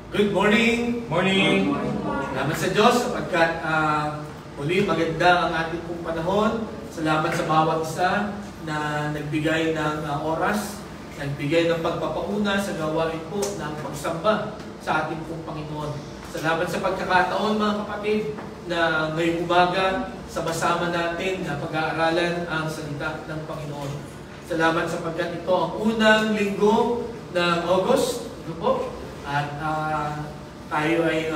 Good morning! Morning! Salamat sa Diyos sapagkat muli maganda ang ating pong panahon. Salamat sa bawat isa na nagbigay ng oras, nagbigay ng pagpapauna sa gawain po ng pagsamba sa ating pong Panginoon. Salamat sa pagkakataon mga kapatid na ngayong umaga sama-sama natin na pag-aaralan ang salita ng Panginoon. Salamat sapagkat ito ang unang linggo ng August. Ano po? At tayo ay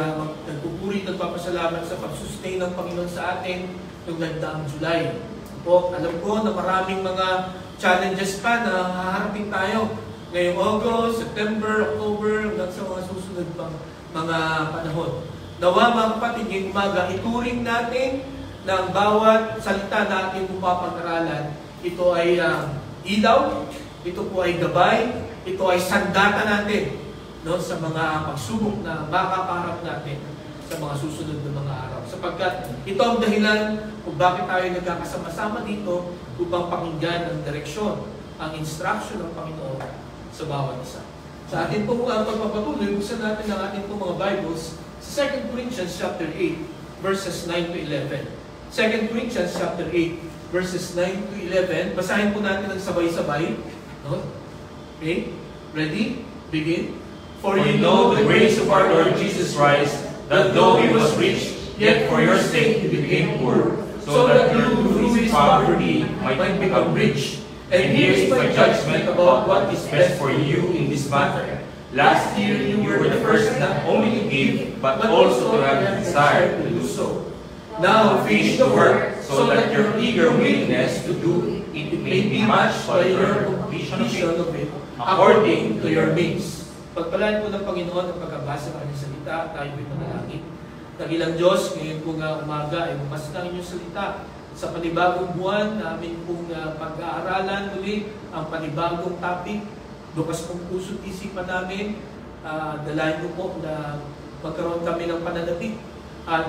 nagpupuri, nagpapasalamat sa pag-sustain ng Panginoon sa atin noong nagdaang July. Po, alam ko na maraming mga challenges pa na haharapin tayo ngayong August, September, October, hanggang sa mga susunod pang mga panahon. Nawa mga kapatid, ngayong umaga, ituring natin na ang bawat salita na ating mapapag-aralan, ito ay ilaw, ito po ay gabay, ito ay sandata natin, no, sa mga pagsubok na makaparap natin sa mga susunod na mga araw. Sapagkat ito ang dahilan kung bakit tayo nagkakasama-sama dito upang pakinggan ang direksyon, ang instruction ng Panginoon sa bawat isa. Sa atin po pagpapatuloy, buksan natin ang ating po mga Bibles sa 2 Corinthians chapter 8, verses 9 to 11. 2 Corinthians chapter 8, verses 9 to 11. Basahin po natin ang sabay-sabay. No? Okay? Ready? Begin. For you know the grace of our Lord Jesus Christ, that though he was rich, yet for your sake he became poor, so that you through his poverty might become rich. And here is my judgment about what is best for you in this matter. Last year you were the first not only to give, but also to have the desire to do so. Now finish the work, so that your eager willingness to do it may be matched by your completion of it, according to your means. Pagpalaan po ng Panginoon ang pagkabasa ng kanyang salita, tayo po'y manalangin. Dakilang Diyos, ngayon po nga umaga ay bumas ng inyong salita sa panibagong buwan namin pong pag-aaralan muli ang panibagong topic. Bukas pong puso't isipan namin, dalayan ko po na magkaroon kami ng pananapit at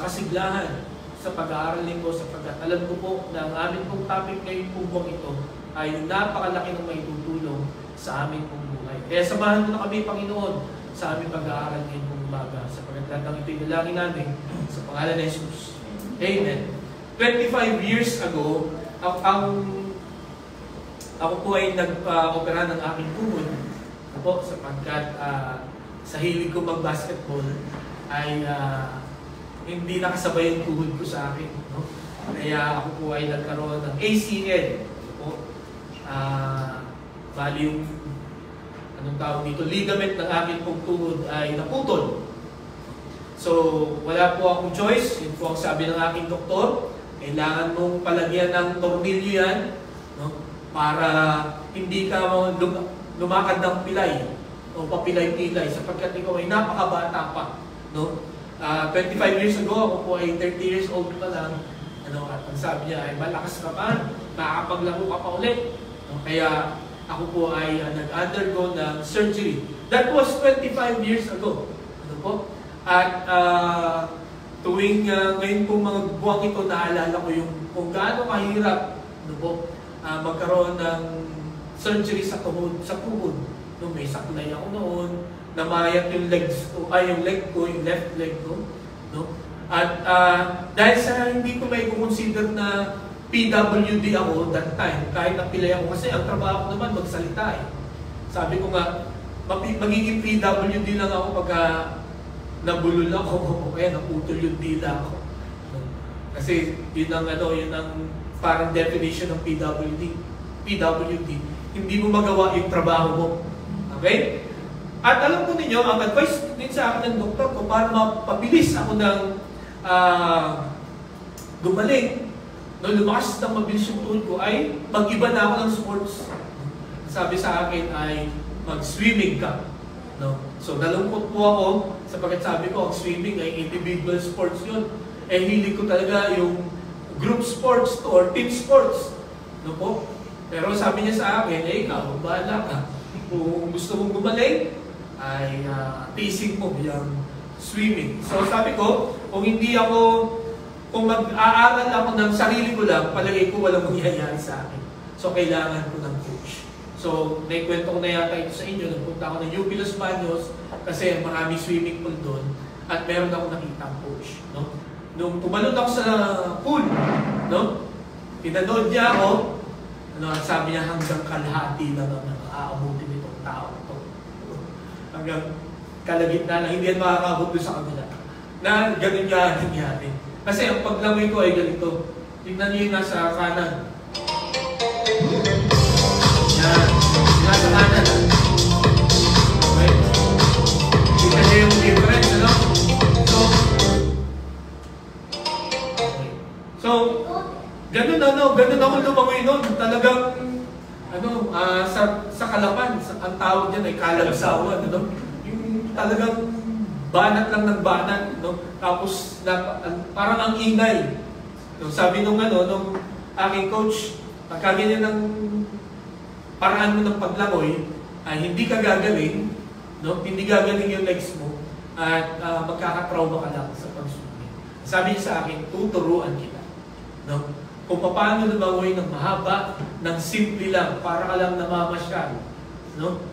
kasiglahan sa pag-aaral nito sapagkat alam ko po na ang amin pong topic ngayon pong buwang ito ay napakalaki ng maitutulong sa amin pong buhay. Kaya samahan mo na kami, Panginoon, sa aming pag-aaral ngayon pong umaga. Sapagkat ang ito'y dalangin namin sa pangalan ni Jesus. Amen. 25 years ago, ako po ay nag-opera ng aking tuhod. Po, sapagkat sa hilig ko mag-basketball ay hindi nakasabay yung tuhod ko sa akin. No? Kaya ako po ay nagkaroon ng ACL. Po, bali yung anong tawag dito, ligament ng aking pong tuhod ay naputol. So, wala po akong choice. Yun po ang sabi ng aking doktor. Kailangan mong palagyan ng tornilyo yan, no? Para hindi ka lumakad ng pilay o papilay-pilay sapagkat ikaw ay napakabata pa. No? 25 years ago, ako po ay 30 years old pa lang. Ano, at ang sabi niya ay malakas ka pa, makakapaglaro ka pa ulit. No? Kaya ako po ay nag-undergo ng surgery. That was 25 years ago. Ano po? At tuwing ngayon po mga buwang ito, naalala ko yung kung gaano kahirap ano po, magkaroon ng surgery sa tuhod. No, may saklay ako noon, namayat yung legs ko, yung leg ko, yung left leg ko. No? At dahil sa hindi ko may consider na PWD ako that time, kahit napilay ako kasi ang trabaho ko naman magsalita eh. Sabi ko nga, magiging PWD lang ako pagka nabulol ako o kaya naputol yung dila ako. Kasi yun ang parang definition ng PWD. Hindi mo magawa yung trabaho mo. Okay? At alam ko ninyo, ang advice din sa akin ng doktor ko para mapabilis ako ng gumaling, no, lumakas ng mabilis yung tuhod ko ay mag-iba na ako ng sports. Sabi sa akin ay mag-swimming ka. No? So nalungkot po ako sapagkat sabi ko ang swimming ay individual sports yun. Eh hilig ko talaga yung group sports to or team sports. No po? Pero sabi niya sa akin, ikaw, bahala ka. Kung gusto mong gumaling, ay teasing mo yung swimming. So sabi ko, kung mag-aaral ako ng sarili ko lang, palagay ko walang mangyayari sa akin. So kailangan ko ng coach. So, naikwento ko na yata ito sa inyo. Nagpunta ako ng UP Los Baños Kasi maraming swimming pool doon at meron ako nakita coach. No? Nung tumalon ako sa pool, no? Pinanood niya ako, ano, sabi niya hanggang kalahati lang ang aabutin nitong tao ito. Hanggang kalagitna lang, hindi yan makakabot doon sa kanila. Na ganun nga nangyari. Kasi ang paglangoy ko ay ganito. Tingnan niyo yung nasa kanan. Yan. Nasa kanan. Okay. Tingnan niyo yung difference, ano? So, ganun ako lumangoy nun. Talagang, sa kalapan, ang tawag dyan ay kalabsawan, ano? Yung talagang banat lang ng banat, no? Tapos, parang ang ingay. No? Sabi nung aking coach, pagka ganyan ng paraan mo ng paglangoy, ay hindi ka gagaling, no? Hindi gagaling yung legs mo, at magkakatrauma ka lang sa pag-swimming. Sabi niya sa akin, tuturuan kita. No? Kung paano lumangoy ng mahaba, ng simple lang, para ka lang namamasyal, no?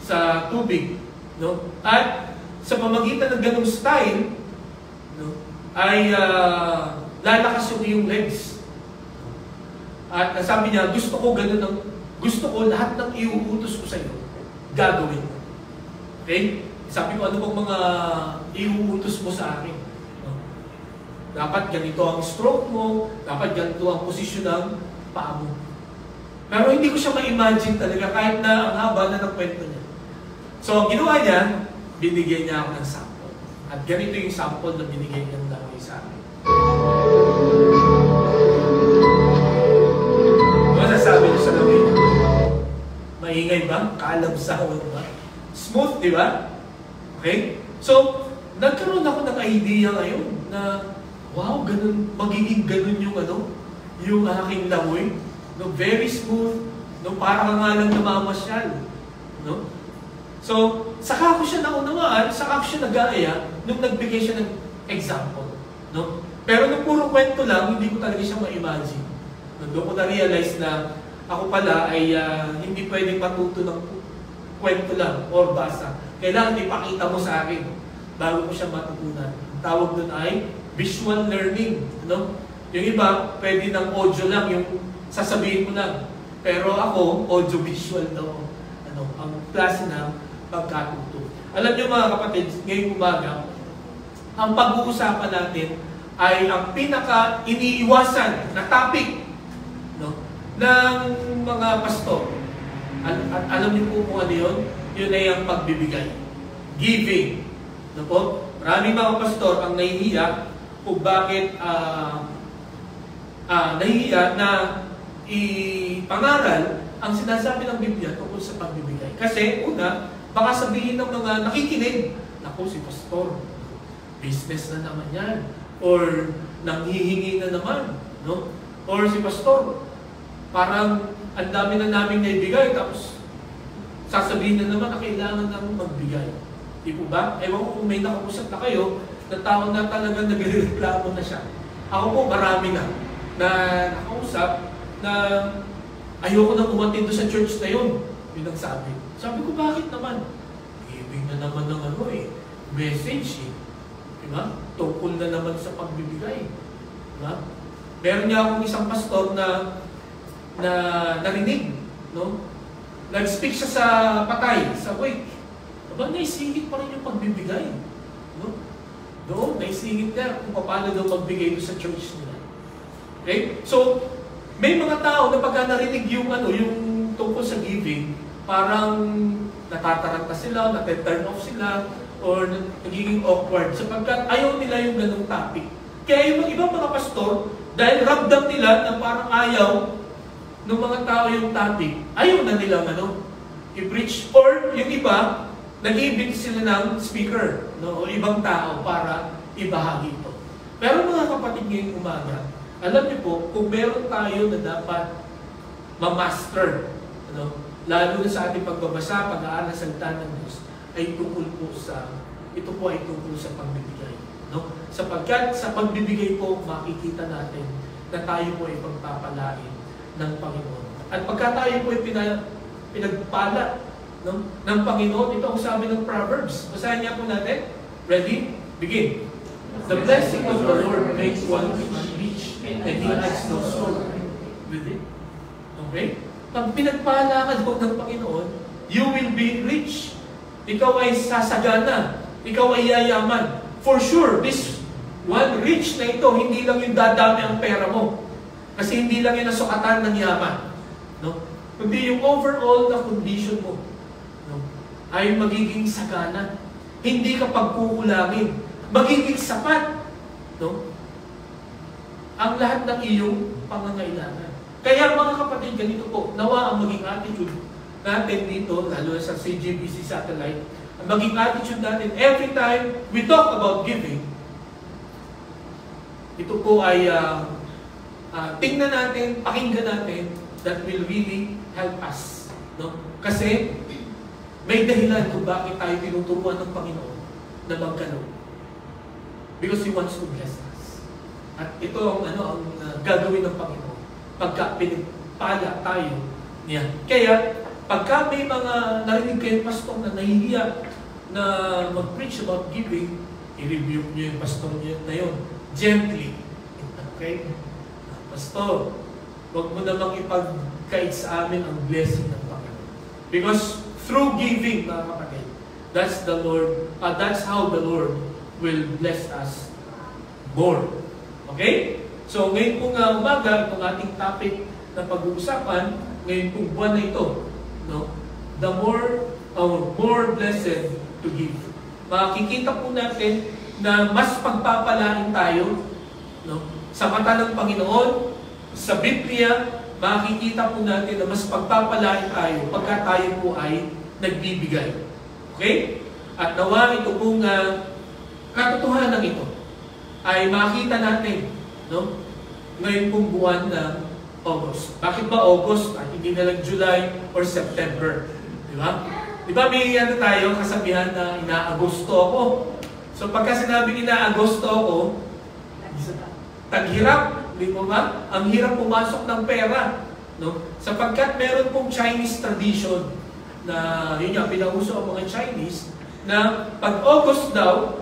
Sa tubig. No? At sa pamagitan ng ganung style, no? Ay lalakas yung iyong legs. At sabi niya, gusto ko lahat ng iuutos ko sa iyo, gagawin mo. Okay? Sabi ko, ano bang mga iuutos mo sa akin? No? Dapat ganito ang stroke mo, dapat ganito ang posisyon ng paa mo. Pero hindi ko siya ma-imagine talaga kahit na ang haba na ng kwento niya. So, ang ginawa niya, binigyan niya ako ng sample. At ganito yung sample na binigyan niya ng langoy sa akin. Ano sasabi niyo sa langoy niya? Maingay ba? Kalabsawan ba? Smooth, di ba? Okay? So, nagkaroon ako ng idea ngayon na, wow, magiging ganun yung aking langoy. No, very smooth, no, para nga lang namamasyal. No? So, saka ko siya naunawaan, saka ko siya nag-aaya nung nagbigay siya ng example. No? Pero nung puro kwento lang, hindi ko talaga siya ma-imagine. No, doon ko na-realize na ako pala ay hindi pwedeng matuto ng kwento lang or basa. Kailangan ipakita mo sa akin bago ko siya matutunan. Ang tawag doon ay visual learning. No? Yung iba, pwede ng audio lang, yung sasabihin mo lang. Pero ako, audio-visual daw ang klase ng pagkatuto. Alam niyo mga kapatid, ngayong umaga, ang pag-uusapan natin ay ang pinaka-iniiwasan na topic, no, ng mga pastor. At alam niyo po kung ano yun? Yun ay ang pagbibigay. Giving. No po? Maraming mga pastor ang nahihiya kung bakit nahihiya na ipangaral ang sinasabi ng Biblia tungkol sa pagbibigay. Kasi, una, baka sabihin ng mga nakikinig, naku, si pastor, business na naman yan. Or, nanghihingi na naman. No? Or si pastor, parang ang dami na naming naibigay, tapos sasabihin na naman na kailangan nang magbigay. Di po ba? Ewan ko kung may nakausap na kayo, na tao na talagang nagreklamo na siya. Ako po, marami na nakausap na ayoko nang umattend doon sa church na yun. Yun ang sabi. Sabi ko, bakit naman? Giving na naman ng message eh. Diba? Tungkol na naman sa pagbibigay. Diba? Meron niya akong isang pastor na narinig. No? Nag-speak siya sa patay, sa wake. Diba? Naisingit pa rin yung pagbibigay. No? Doon, naisingit niya kung paano daw magbigay doon sa church nila. Okay? So, may mga tao na pagka narinig yung tungkol sa giving, parang natataranta sila, nate-turn off sila, or nagiging awkward sapagkat ayaw nila yung ganung topic. Kaya yung ibang mga pastor, dahil ramdam nila na parang ayaw ng mga tao yung topic, ayaw na nilang i-preach. Or yung iba, nag-i-invite sila ng speaker, no, o ibang tao para ibahagi ito. Pero mga kapatid ngayong umaga, alam niyo po, kung meron tayo na dapat ma-master, lalo na sa ating pagbabasa, pag-aaral ng salita ng Diyos, ay tungkol po ito po ay tungkol sa pagbibigay. No? Sapagkat sa pagbibigay po, makikita natin na tayo po ay pagpapalain ng Panginoon. At pagka tayo po ay pinagpala no, ng Panginoon. Ito ang sabi ng Proverbs. Basahin niya po natin. Ready? Begin. The blessing of the Lord makes one rich, and he adds no sorrow with it. Okay? Pag pinagpala ka daw ng Panginoon, you will be rich. Ikaw ay sasagana. Ikaw ay yayaman. For sure, this one rich na ito, hindi lang yung dadami ang pera mo. Kasi hindi lang yung nasukatan ng yaman. No? Kundi yung overall na condition mo, no, ay magiging sagana. Hindi ka pagkukulangin. Magiging sapat. No? Ang lahat ng iyong pangangailangan. Kaya mga kapatid, ganito po, nawa ang maging attitude natin dito, lalo sa CGBC Satellite, ang maging attitude natin, every time we talk about giving, ito po ay tingnan natin, pakinggan natin, that will really help us. No? Kasi may dahilan kung bakit tayo tinuturuan ng Panginoon na magkano. Because He wants to bless us. At ito ang gagawin ng Panginoon pagka pinagpala tayo niya. Kaya, pagka may mga narinig kayo pastor na nahihiya na mag-preach about giving, i-review niyo yung pastor niyo na yun. Gently. Okay? Pastor, huwag mo namang ipagkait sa amin ang blessing ng Panginoon. Because through giving, mga kapatid, that's how the Lord will bless us more. Okay? So, ngayon pong umaga, itong ating topic na pag-uusapan, ngayon pong buwan na ito, no? The more blessed to give. Makikita po natin na mas pagpapalain tayo, no? Sa mata ng Panginoon, sa Biblia, makikita po natin na mas pagpapalain tayo pagka tayo po ay nagbibigay. Okay? At nawa ito pong katotohanan ito ay makita natin, no? Ngayon pong buwan ng August. Bakit ba August at hindi na lang July or September? Di ba? Di ba may tayo kasabihan na ina-Agosto ako? So pagka sinabing ina-Agosto ako, taghirap, di mo ba? Ang hirap pumasok ng pera. No? Sapagkat meron pong Chinese tradition na, yun nga, pinauso ang mga Chinese, na pag August daw,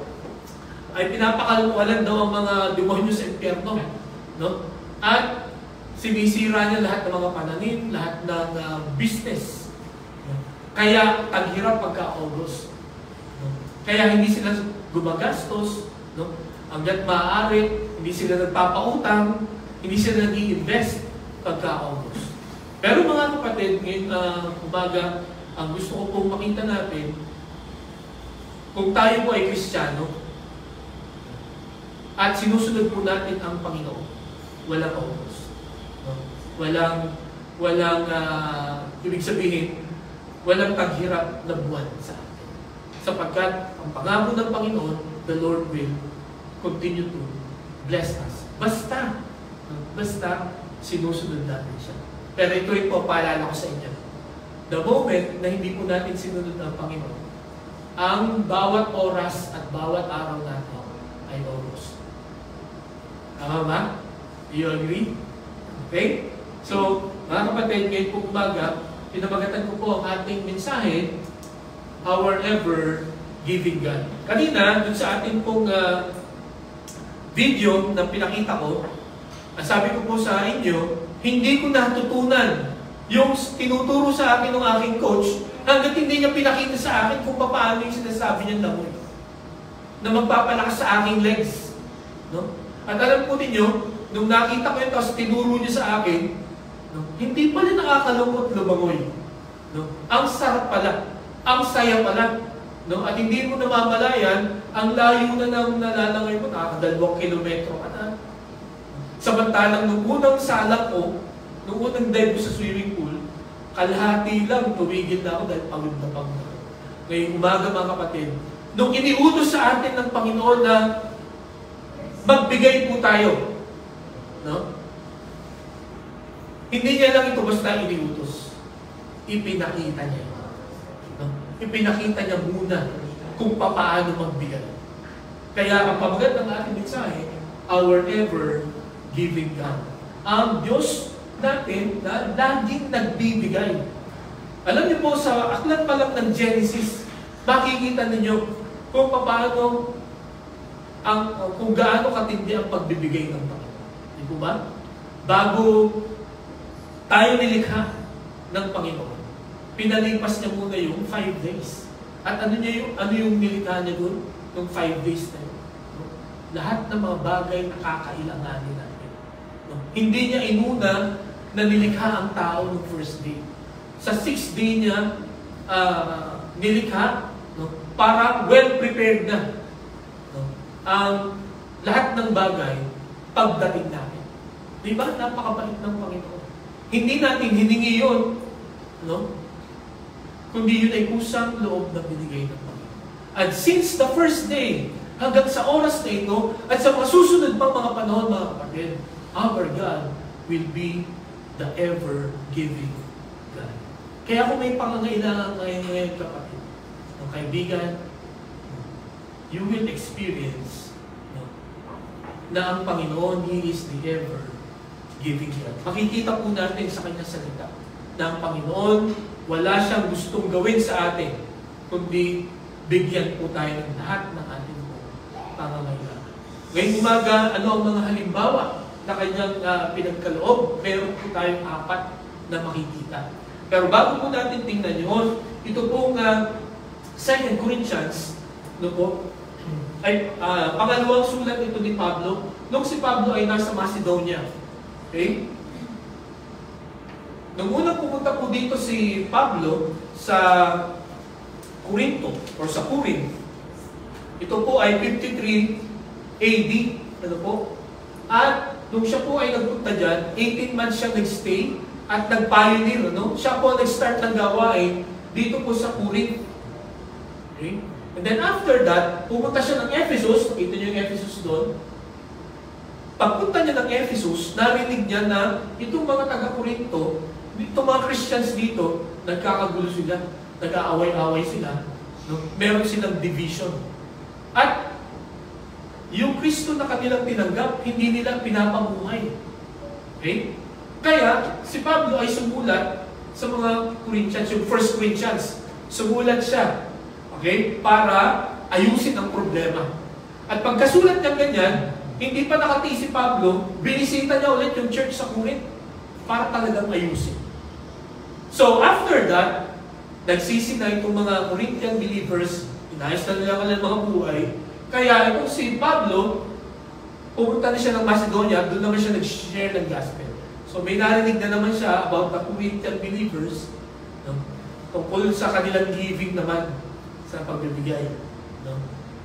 ay pinapakalwalan daw ang mga demonyo sa impyerno. No? At sinisira niya lahat ng mga pananim, lahat ng business. No? Kaya taghirap pagka August. No? Kaya hindi sila gumagastos. No? Hanggat maaari, hindi sila nagpapautang, hindi sila nag-i-invest pagka August. Pero mga kapatid, ngayon umaga, ang gusto ko pong makita natin, kung tayo po ay Kristiyano, at sinusunod po natin ang Panginoon, walang August. No? Walang ibig sabihin, walang taghirap na buwan sa atin. Sapagkat ang pangako ng Panginoon, the Lord will continue to bless us. Basta sinusunod natin siya. Pero ito rin po, paalala ko sa inyo. The moment na hindi po natin sinunod ang Panginoon, ang bawat oras at bawat araw natin ay August. Tama ba? Do you agree? Okay? So, mga kapatid, ngayon po umaga, pinamagatan ko po ang ating mensahe, our ever giving God. Kanina, dun sa ating pong video na pinakita ko, sabi ko po sa inyo, hindi ko natutunan yung tinuturo sa akin ng aking coach hanggat hindi niya pinakita sa akin kung paano yung sinasabi niya langoy na magpapalakas sa aking legs. No? At alam po ninyo, nung nakita ko yun, tapos tinuro niya sa akin, no, hindi pala nakakalungkot lumangoy. No? Ang sarap pala. Ang saya pala. No? At hindi mo namamalayan, ang layo na ng nalalangoy mo, nakakadalawang kilometro ka na. Samantalang nung unang salak ko, nung unang dive ko sa swimming pool, kalahati lang, tumigil na ako dahil pagod na pagod. Ngayong umaga mga kapatid, nung iniutos sa atin ng Panginoon na magbigay po tayo, no? Hindi niya lang ito basta iniutos. Ipinakita niya. No? Ipinakita niya muna kung paano magbigay. Kaya ang pamagat ng ating mensahe, our ever giving God. Ang Diyos natin na laging nagbibigay. Alam niyo po, sa aklat pa lang ng Genesis, makikita ninyo kung paano kung gaano katindi ang pagbibigay ng Panginoon. Di po ba? Bago tayo nilikha ng Panginoon, pinalipas niya muna yung 5 days. At ano yung nilikha niya doon? Yung 5 days na yun. No? Lahat ng mga bagay na kakailanganin natin. No? Hindi niya inuna na nilikha ang tao ng first day. Sa 6th day niya nilikha, no? Para well-prepared na. No? Ang lahat ng bagay pagdating natin. Di ba? Napakabait ng Panginoon. Hindi natin hiningi yun, no? Kundi yun ay kusang loob na binigay ng Panginoon. And since the first day, hanggang sa oras na ito, at sa mga susunod pang mga panahon, mga kapatid, our God will be the ever-giving God. Kaya kung may pangangailangan ngayon, kapatid, ng kaibigan, you will experience na ang Panginoon, He is the ever-giving God. Makikita po natin sa Kanyang salita na ang Panginoon, wala siyang gustong gawin sa atin, kundi bigyan po tayo ng lahat ng ating pangangailangan. Ngayong umaga, ano ang mga halimbawa na Kanyang pinagkaloob? Meron po tayong 4 na makikita. Pero bago po natin tingnan yun, ito pong 2 Corinthians, no po, ay pangalawang sulat ito ni Pablo, nung si Pablo ay nasa Macedonia. Okay? Nung unang pumunta po dito si Pablo sa Corinto, or sa Corinth, ito po ay 53 AD, ano po? At nung siya po ay nagpunta dyan, 18 months siya nag-stay at nag-pioneer, no? Siya po nag-start ng gawain dito po sa Corinth. Okay? And then after that, pumunta siya ng Ephesus, nakita niyo yung Ephesus doon. Pagpunta niya ng Ephesus, narinig niya na itong mga taga-Corinto, itong mga Christians dito, nagkakagulo sila, nag-aaway-away sila, no? Meron silang division. At yung Kristo na kanilang tinanggap, hindi nila pinapamuhay. Okay? Kaya, si Pablo ay sumulat sa mga Corinthians, yung 1 Corinthians. Sumulat siya, okay, para ayusin ang problema. At pagkasulat niya ganyan, hindi pa nakati si Pablo, binisita niya ulit yung church sa Corinth para talagang ayusin. So after that, nagsisi na itong mga Corinthian believers, inayos na nila kanilang mga buhay. Kaya itong si Pablo, pumunta na siya ng Macedonia, doon naman siya nag-share ng gospel. So may narinig na naman siya about the Corinthian believers, no? Tungkol sa kanilang giving naman sa pagbibigay. No?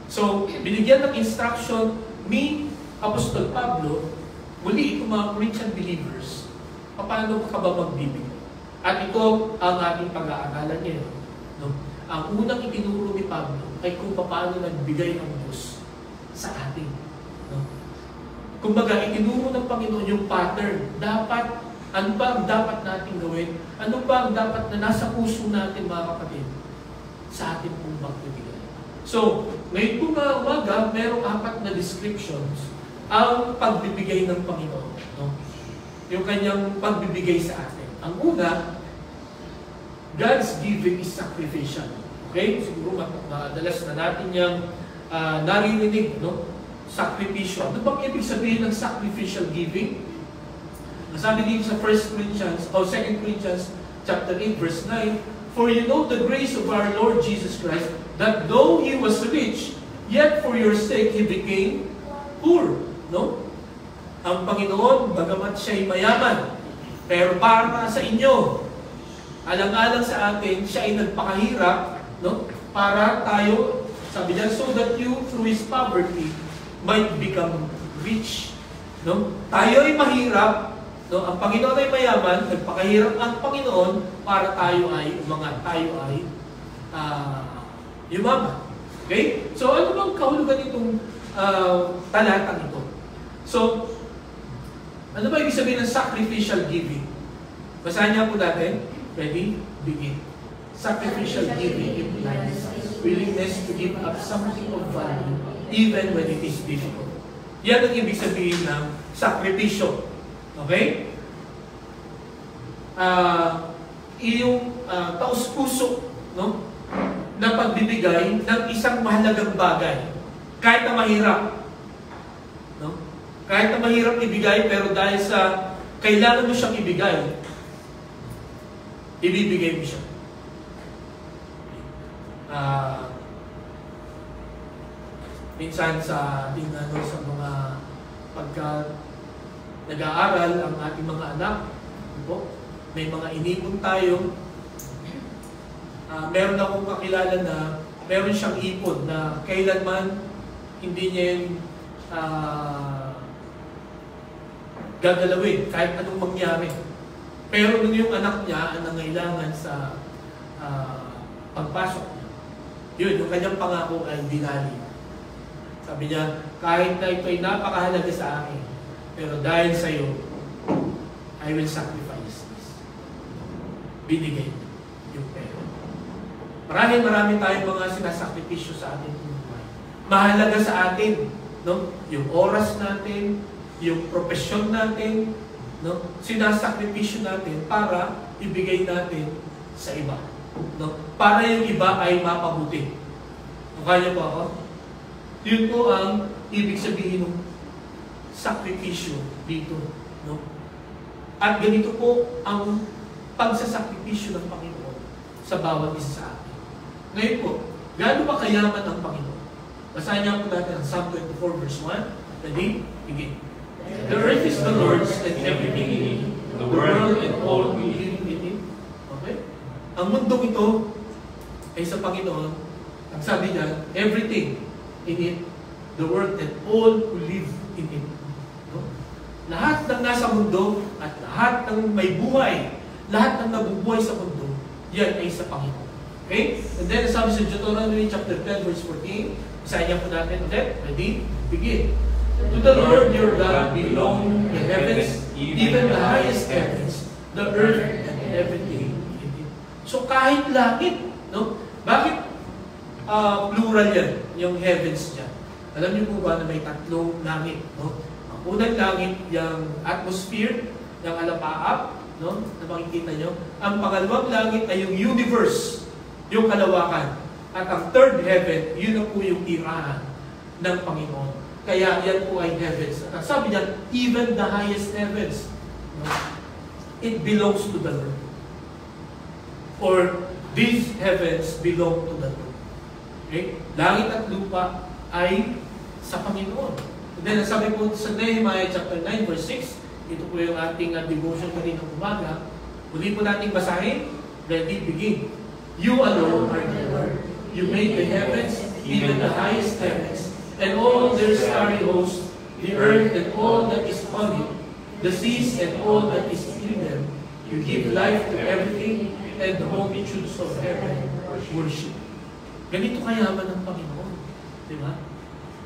So, binigyan ng instruction ni Apostol Pablo, muli itong mga Corinthian believers, paano ka ba magbibigay? At ito ang ating pag-aaralan ngayon. No? Ang unang itinuro ni Pablo ay kung paano nagbigay ang Diyos sa atin. No? Kumbaga, itinuro ng Panginoon yung pattern. Ano ba ang dapat natin gawin? Ano ba ang dapat na nasa puso natin, mga kapatid, sa ating pong pagbibigay? So, ngayon po mga umaga, merong 4 na descriptions ang pagbibigay ng Panginoon. No? Yung kanyang pagbibigay sa atin. Ang una, God's giving is sacrificial. Okay? Siguro madalas na natin yung naririnig, no? Sakripisyo. Ano bang ibig sabihin ng sacrificial giving? Sabi dito sa 1 Corinthians, o 2 Corinthians chapter 8, verse 9, "For you know the grace of our Lord Jesus Christ, that though He was rich, yet for your sake He became poor." No? Ang Panginoon, bagamat siya'y mayaman, pero para sa inyo, alang-alang sa atin, siya ay nagpakahirap, no? Para tayo, sabi niya, so that you, through His poverty, might become rich. No? Tayo ay mahirap, no? Ang Panginoon ay mayaman, nagpakahirap ang Panginoon para tayo ay umangat, tayo ay yumaman. Okay? So, ano bang kahulugan itong talatang ito? So, ano ba ibig sabihin ng sacrificial giving? Basahin niya po natin. Ready? Begin. Sacrificial giving implies willingness to give up something of value even when it is difficult. Yan ang ibig sabihin ng sakripisyo. Okay? taus-puso, no? Na pagbibigay ng isang mahalagang bagay. Kahit na mahirap. No? Kahit na mahirap ibigay, pero dahil sa kailangan mo siyang ibigay, ibibigay mo siya. Minsan sa ating sa mga pagka nag-aaral ang ating mga anak, may mga inipon tayo. Meron akong kakilala na meron siyang ipon na kailanman hindi niya yung gagalawin kahit anong mangyari. Pero nung yung anak niya ang nangailangan sa pagpasok niya, yun, yung kanyang pangako ay dinali. Sabi niya, kahit na ito ay napakahalaga sa akin, pero dahil sa iyo, I will sacrifice this. Binigay yung pera. Marami tayong mga sinasakripisyo sa ating buhay. Mahalaga sa atin, no? Yung oras natin, yung profesyon natin, no? Sinasakripisyo natin para ibigay natin sa iba, no? Para yung iba ay mapabuti. Kaya po ako? Yun po ang ibig sabihin ng sakripisyo dito, no? At ganito po ang pagsasakripisyo ng Panginoon sa bawat isa sa atin. Ngayon po, gaano ba kayaman ang Panginoon? Basahin niya po natin ang Psalm 24 verse 1. Ready? Begin. The earth is the Lord's and everything in it, the world and all who live in it. Okay? Ang mundong ito ay sa Panginoon. Ang sabi niya, everything in it, the world and all who live in it. No? Lahat ng nasa mundo at lahat ng may buhay, lahat ng nabubuhay sa mundo, yan ay sa Panginoon. Okay? And then, sabi sa Deuteronomy chapter 10 verse 14, isahin niya po natin ulit. Ready? Begin. To the Lord your God belong the heavens, even the highest heavens, the earth and everything in it. So kahit langit, no? Bakit plural yan, yung heavens niya? Alam niyo po ba na may tatlong langit, no? Ang unang langit, yung atmosphere, yung alapaap, no? Na makikita niyo. Ang pangalawang langit ay yung universe, yung kalawakan. At ang third heaven, yun na po yung tirahan ng Panginoon. Kaya yan po ay heavens. At sabi niya, even the highest heavens, no? It belongs to the Lord. Or these heavens belong to the Lord. Okay? Langit at lupa ay sa Panginoon. And then, sabi po sa Nehemiah chapter 9 verse 6, ito po yung ating devotion kaninang umaga. Muli po nating basahin. Ready, begin. You alone are the Lord. You made the heavens, even the highest heavens, and all their starry hosts, the earth and all that is on it, the seas and all that is in them. You give life to everything, and the multitudes of heaven worship. Ganito kayaman ng Panginoon. Di ba?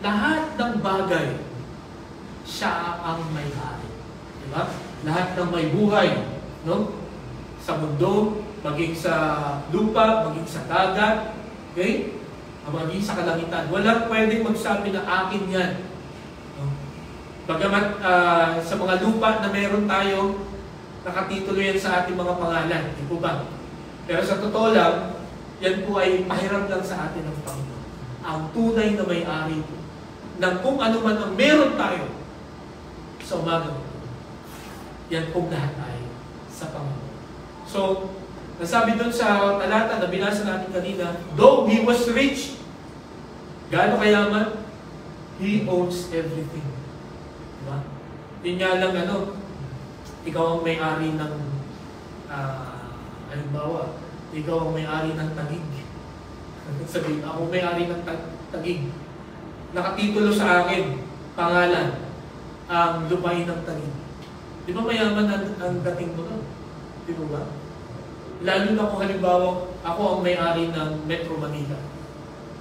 Lahat ng bagay, siya ang may-ari. Di ba? Lahat ng may buhay, no? Sa mundo, maging sa lupa, maging sa dagat, okay? Maging sa kalangitan. Walang pwedeng magsabi na akin yan. No? Bagamat sa mga lupa na meron tayo, nakatitulo yan sa ating mga pangalan. Di po ba? Pero sa totoo lang, yan po ay pahiram lang sa atin ng Panginoon. Ang tunay na may-ari po ng kung ano man ang meron tayo sa umaga. Yan pong lahat ay sa Panginoon. So, nasabi doon sa talata na binasa natin kanina, though he was rich, gaano kayaman? He owns everything. Diba? Yun nga lang, ikaw ang may-ari ng, halimbawa, ikaw ang may-ari ng tagig. Sabihin, ako may-ari ng tagig. Nakatitulo sa akin, pangalan, ang lupain ng tagig. Di ba mayaman ang dating mo doon? Di ba? Lalo na kung halimbawa, ako ang may-ari ng Metro Manila.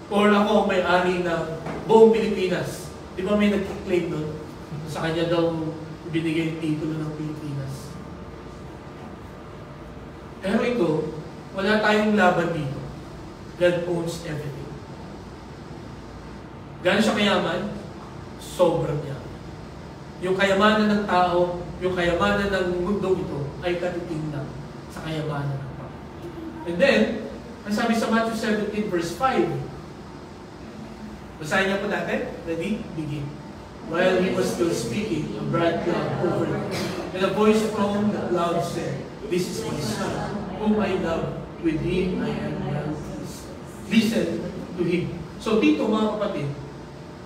Or ako ang may-ari ng buong Pilipinas. Di ba may nag-claim doon? Sa kanya daw binigay yung titulo ng Pilipinas. Pero ito, wala tayong laban dito. God owns everything. Gano'n siya kayaman? Sobrang niya. Yung kayamanan ng tao, yung kayamanan ng mundo ito, ay katiting lang sa kayamanan ng Panginoon. And then, ang sabi sa Matthew 17 verse 5, basahin niya po natin. Ready? Begin. While he was still speaking, a bright cloud covered him, and a voice from the cloud said, "This is my son, whom I love. With him I am well pleased. Listen to him." So dito mga kapatid,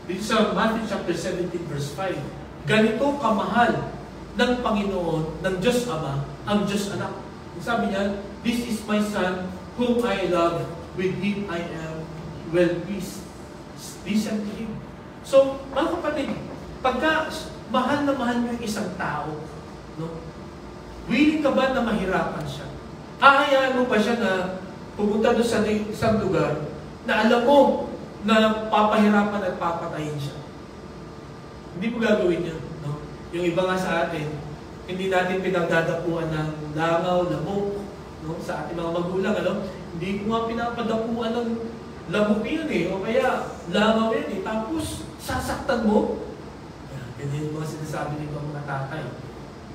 dito sa Matthew chapter 17 verse 5, ganito kamahal ng Panginoon, ng Diyos Ama, ang Diyos Anak. Sabi niya, "This is my son, whom I love. With him I am well pleased." Listen to him. So, mga kapatid, pagka mahal na mahal mo yung isang tao, no? Willing ka ba na mahirapan siya? Hahayaan mo ba siya na pumunta doon sa isang lugar na alam mo na papahirapan at papatayin siya? Hindi mo gagawin yun. No? Yung iba nga sa atin, hindi natin pinagdadapuan ng langaw, lamok, no? Sa ating mga magulang, hindi ko nga pinapadapuan ng lamok yun eh, o kaya langaw yun eh, tapos sasaktan mo. Ganyan yung mga sinasabi nito ang mga tatay.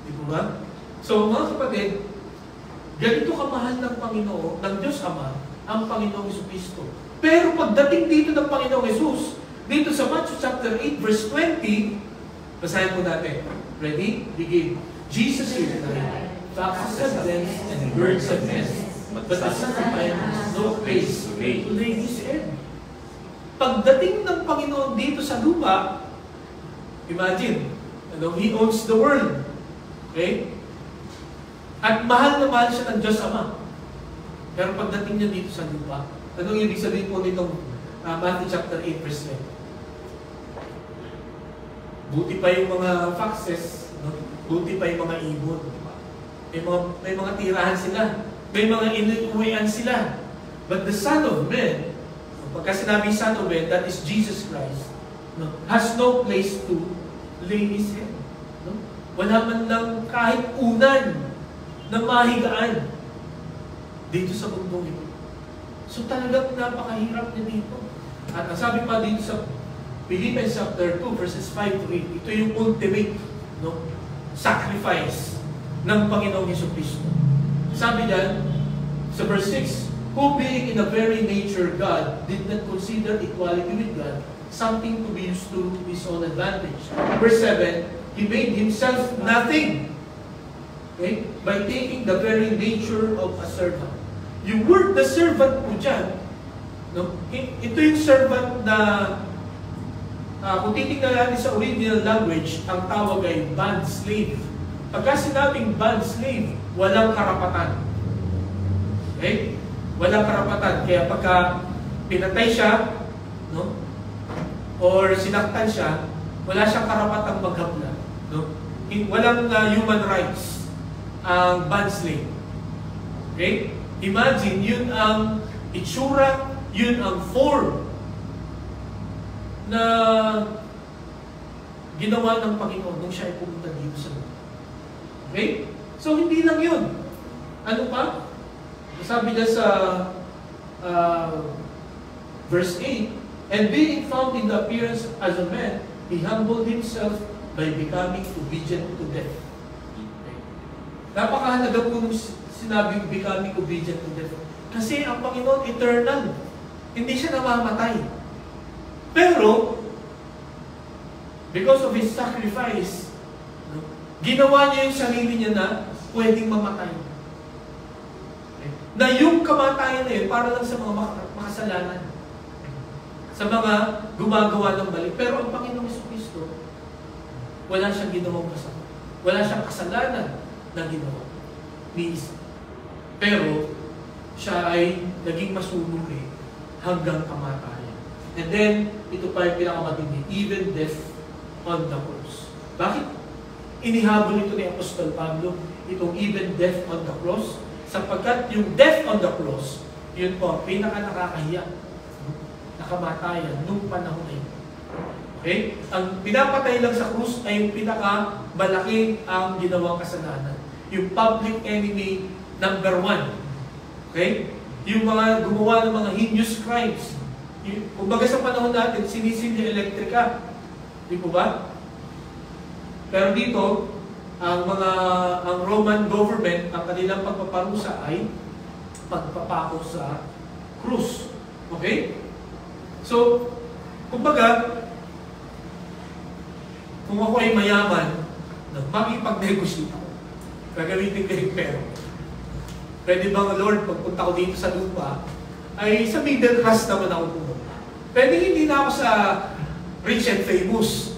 Di po ba? So mga kapatid, ganito kamahal ng Panginoon, ng Diyos Ama, ang Panginoong Jesucristo. Pero pagdating dito ng Panginoong Jesus, dito sa Matthew chapter 8 verse 20, basahin po natin. Ready? Begin. Jesus replied, "Foxes have dens and birds have nests, but the Son of Man has no place to lay his head." Pagdating ng Panginoon dito sa lupa, imagine, He owns the world. Okay? At mahal na mahal siya ng Diyos Ama. Pero pagdating niya dito sa lupa, anong ibig sabihin po nitong Matthew chapter 8 verse 20? Buti pa yung mga foxes, no? Buti pa yung mga ibon. May mga tirahan sila. May mga inuuwian sila. But the Son of Man, pagka sinabi Son of Man, that is Jesus Christ, no? Has no place to lay his head. No? Wala man lang kahit unan na mahigaan dito sa mundong ito. So talagang napakahirap niya dito. At ang sabi pa dito sa Philippians chapter 2 verses 5 to 8, ito yung ultimate, no, sacrifice ng Panginoong Jesucristo. Sabi diyan sa verse 6, "Who being in a very nature God, did not consider equality with God something to be used to his own advantage." Verse 7, "He made himself nothing." Okay? By taking the very nature of a servant. Yung word the servant po dyan, no? Ito yung servant na kung titignan natin sa original language, ang tawag ay bond slave. Pagka sinabing bond slave, walang karapatan. Okay? Walang karapatan. Kaya pagka pinatay siya, no? Or sinaktan siya, wala siyang karapatang maghabla. No? Walang human rights ang bond slave. Okay? Imagine, yun ang itsura, yun ang form na ginawa ng Panginoon nung siya ay pumunta dito sa mundo. Okay? So, hindi lang yun. Ano pa? Sabi niya sa verse 8, "And being found in the appearance as a man, he humbled himself by becoming obedient to death." Okay? Napakahalaga po nung sinabing becoming obedient to death. Kasi ang Panginoon eternal. Hindi siya namamatay. Pero, because of His sacrifice, no, ginawa niya yung sarili niya na pwedeng mamatay. Okay? Na yung kamatayan na yun, para lang sa mga makasalanan. Sa mga gumagawa ng mali. Pero ang Panginoong Jesucristo, wala siyang ginawang masama. Wala siyang kasalanan na ginawa. Ni isa. Pero, siya ay naging masunuri hanggang kamatayan. And then, ito pa yung pinakamatindi, even death on the cross. Bakit inihabol ito ni Apostol Pablo, itong even death on the cross? Sapagkat yung death on the cross, yun po, pinaka-nakakahiya na kamatayan nung panahon na yun. Okay? Ang pinapatay lang sa krus ay yung pinaka-malaki ang ginawang kasalanan. Yung public enemy number 1. Okay? Yung mga gumawa ng mga heinous crimes. Kumbaga sa panahon natin, sinisilya elektrika. Di po ba? Pero dito, ang Roman government, ang kanilang pagpaparusa ay pagpapako sa krus. Okay? So, kumbaga, kung ako ay mayaman, makipag-negotiate ako. Gagamitin ko yung pera. Pwede bang, Lord, pagpunta ko dito sa lupa, ay sa middle class naman ako pumunta. Pwede hindi na ako sa rich and famous.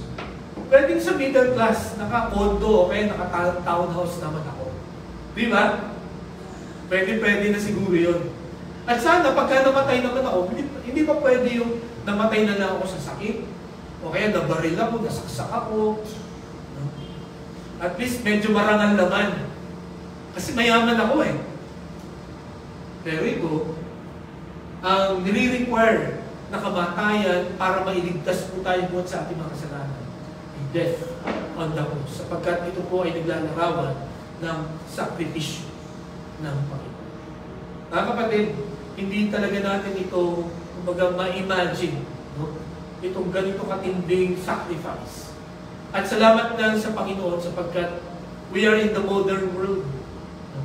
Pwede sa middle class, naka-condo, okay, naka-townhouse naman ako. Di ba? Pwede na siguro yun. At sana, pagka namatay naman ako, hindi pa pwede yung namatay na lang ako sa sakit. O kaya nabaril ako, nasaksak ako. At least medyo marangal naman. Kasi mayaman ako eh. Pero ito, ang nire-require na kamatayan para mailigtas po tayo buhat sa ating mga kasalanan. Death on the cross. Sapagkat ito po ay naglalarawan ng sakripisyo ng Panginoon. Mga kapatid, hindi talaga natin ito kumbaga ma-imagine, no? Itong ganito katinding sacrifice. At salamat lang sa Panginoon sapagkat we are in the modern world, no?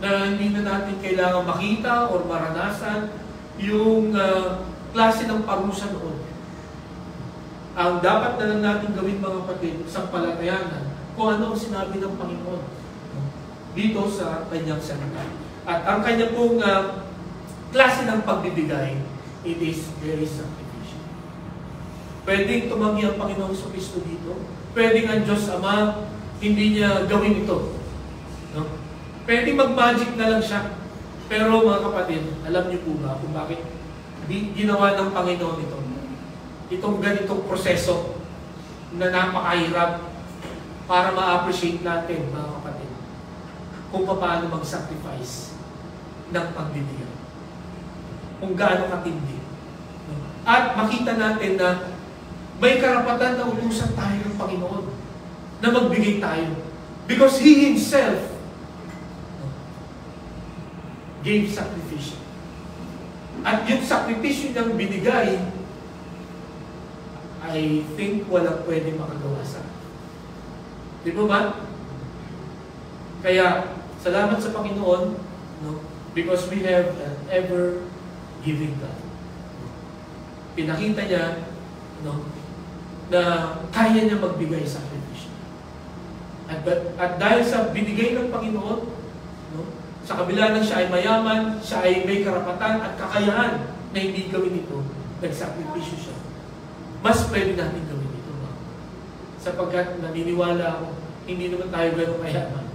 Na hindi na natin kailangan makita o maranasan yung klase ng parusa noon. Ang dapat na lang natin gawin mga kapatid, sampalatayanan kung ano ang sinabi ng Panginoon dito sa kanyang salita. At ang kanya pong klase ng pagbibigay, it is very sacrificial. Pwedeng tumanggi ang Panginoong Kristo dito. Pwedeng ang Diyos Ama, hindi niya gawin ito. No? Pwedeng mag-magic na lang siya. Pero mga kapatid, alam niyo po ba kung bakit ginawa ng Panginoon ito? Itong ganitong proseso na napakahirap para ma-appreciate natin, mga kapatid, kung paano mag-sacrifice ng pagbibigay. Kung gaano katindi. At makita natin na may karapatan na utusan tayo ng Panginoon na magbigay tayo. Because He Himself gave sacrifice. At yung sakripisyo niyang binigay, I think walang pwede makagawa sa atin. Di ba ba? Kaya, salamat sa Panginoon, no? Because we have an ever-giving God. Pinakita niya, no, na kaya niya magbigay sakripisyo. At dahil sa binigay ng Panginoon, no, sa kabila ng siya ay mayaman, siya ay may karapatan at kakayahan na hindi gawin ito, nagsakripisyo siya. Mas pwede natin gawin ito. No? Sapagkat naniniwala ako, hindi naman tayo ganun kayaman.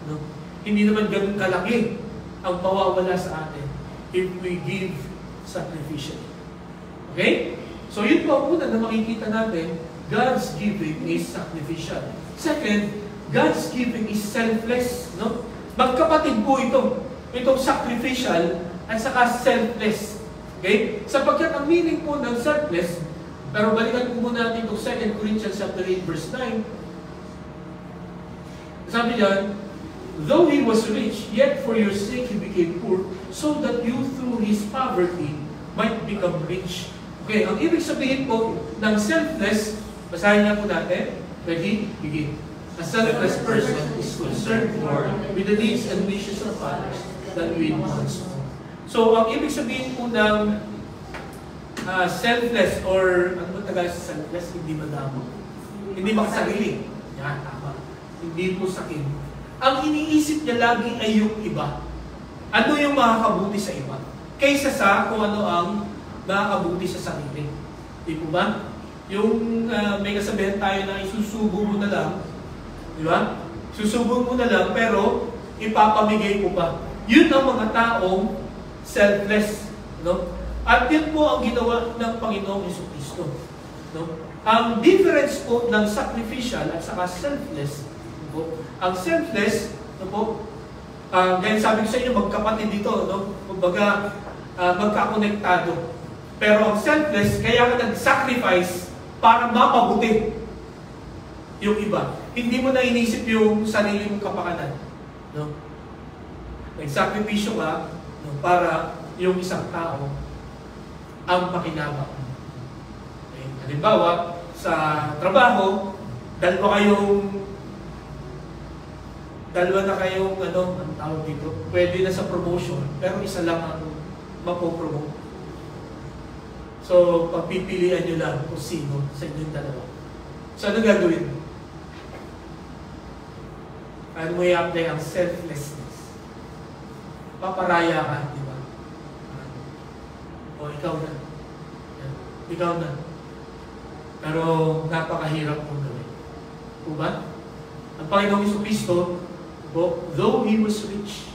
No? Hindi naman ganun kalaki ang mawawala sa atin if we give sacrificially. Okay? So yun po una na makikita natin, God's giving is sacrificial. Second, God's giving is selfless. No? Magkapatid po ito. Itong sacrificial at saka selfless. Okay? Sapagkat ang meaning po ng selfless, pero balikan po muna natin itong 2 Corinthians chapter 8 verse 9. Sabi diyan, though He was rich, yet for your sake He became poor, so that you through His poverty might become rich. Okay, ang ibig sabihin po ng selfless, basahin na po natin, ready? Begin. A selfless person is concerned more with the needs and wishes of others than with one's own. So, ang ibig sabihin po ng selfless or ano ba tagal sa selfless? Hindi madamo. Hindi makasarili. Yan, tama. Hindi po sakin. Ang iniisip niya lagi ay yung iba. Ano yung makakabuti sa iba? Kaysa sa kung ano ang makakabuti sa sarili. Di po ba? Yung may kasabihan tayo na isusubo mo na lang. Di ba? Susubo mo na lang pero ipapamigay mo pa. Yun ang mga taong selfless. No? At yun po ang ginawa ng Panginoong Jesucristo. No? Ang difference po ng sacrificial at saka selfless, no? Ang selfless, no po, dahil sabi ko sa inyo, magkapatid dito, no? Kumbaga, magkakonektado. Pero ang selfless, kaya ka nag-sacrifice para mapabuti yung iba. Hindi mo na inisip yung sarili mong kapakanan. No? Nag-sakripisyo ka, no? Para yung isang tao ang makinabang. Okay. Halimbawa, sa trabaho, dalawa kayong dalawa na kayong, ang tawag dito, pwede na sa promotion, pero isa lang ang mapopromote. So, pagpipilian nyo lang kung sino sa inyong dalawa. So, ano gagawin mo? Ano mo i-apply ang selflessness? Paparaya ka, di ba? O, ikaw na. Ikaw na. Pero, napakahirap mong gawin. Diba? Ang Panginoong Jesucristo, though He was rich,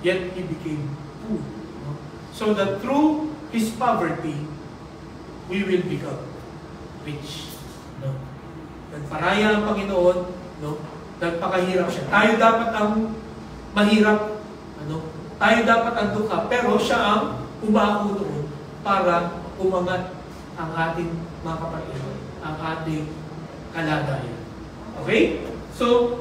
yet He became poor. No? So that through His poverty, we will become rich. No? Nagparaya ang Panginoon, no? Nagpakahirap siya. Tayo dapat ang mahirap, tayo dapat ang dukha, pero siya ang umako doon para umangat ang ating mga kapatid, ang ating kalagayan. Okay? So,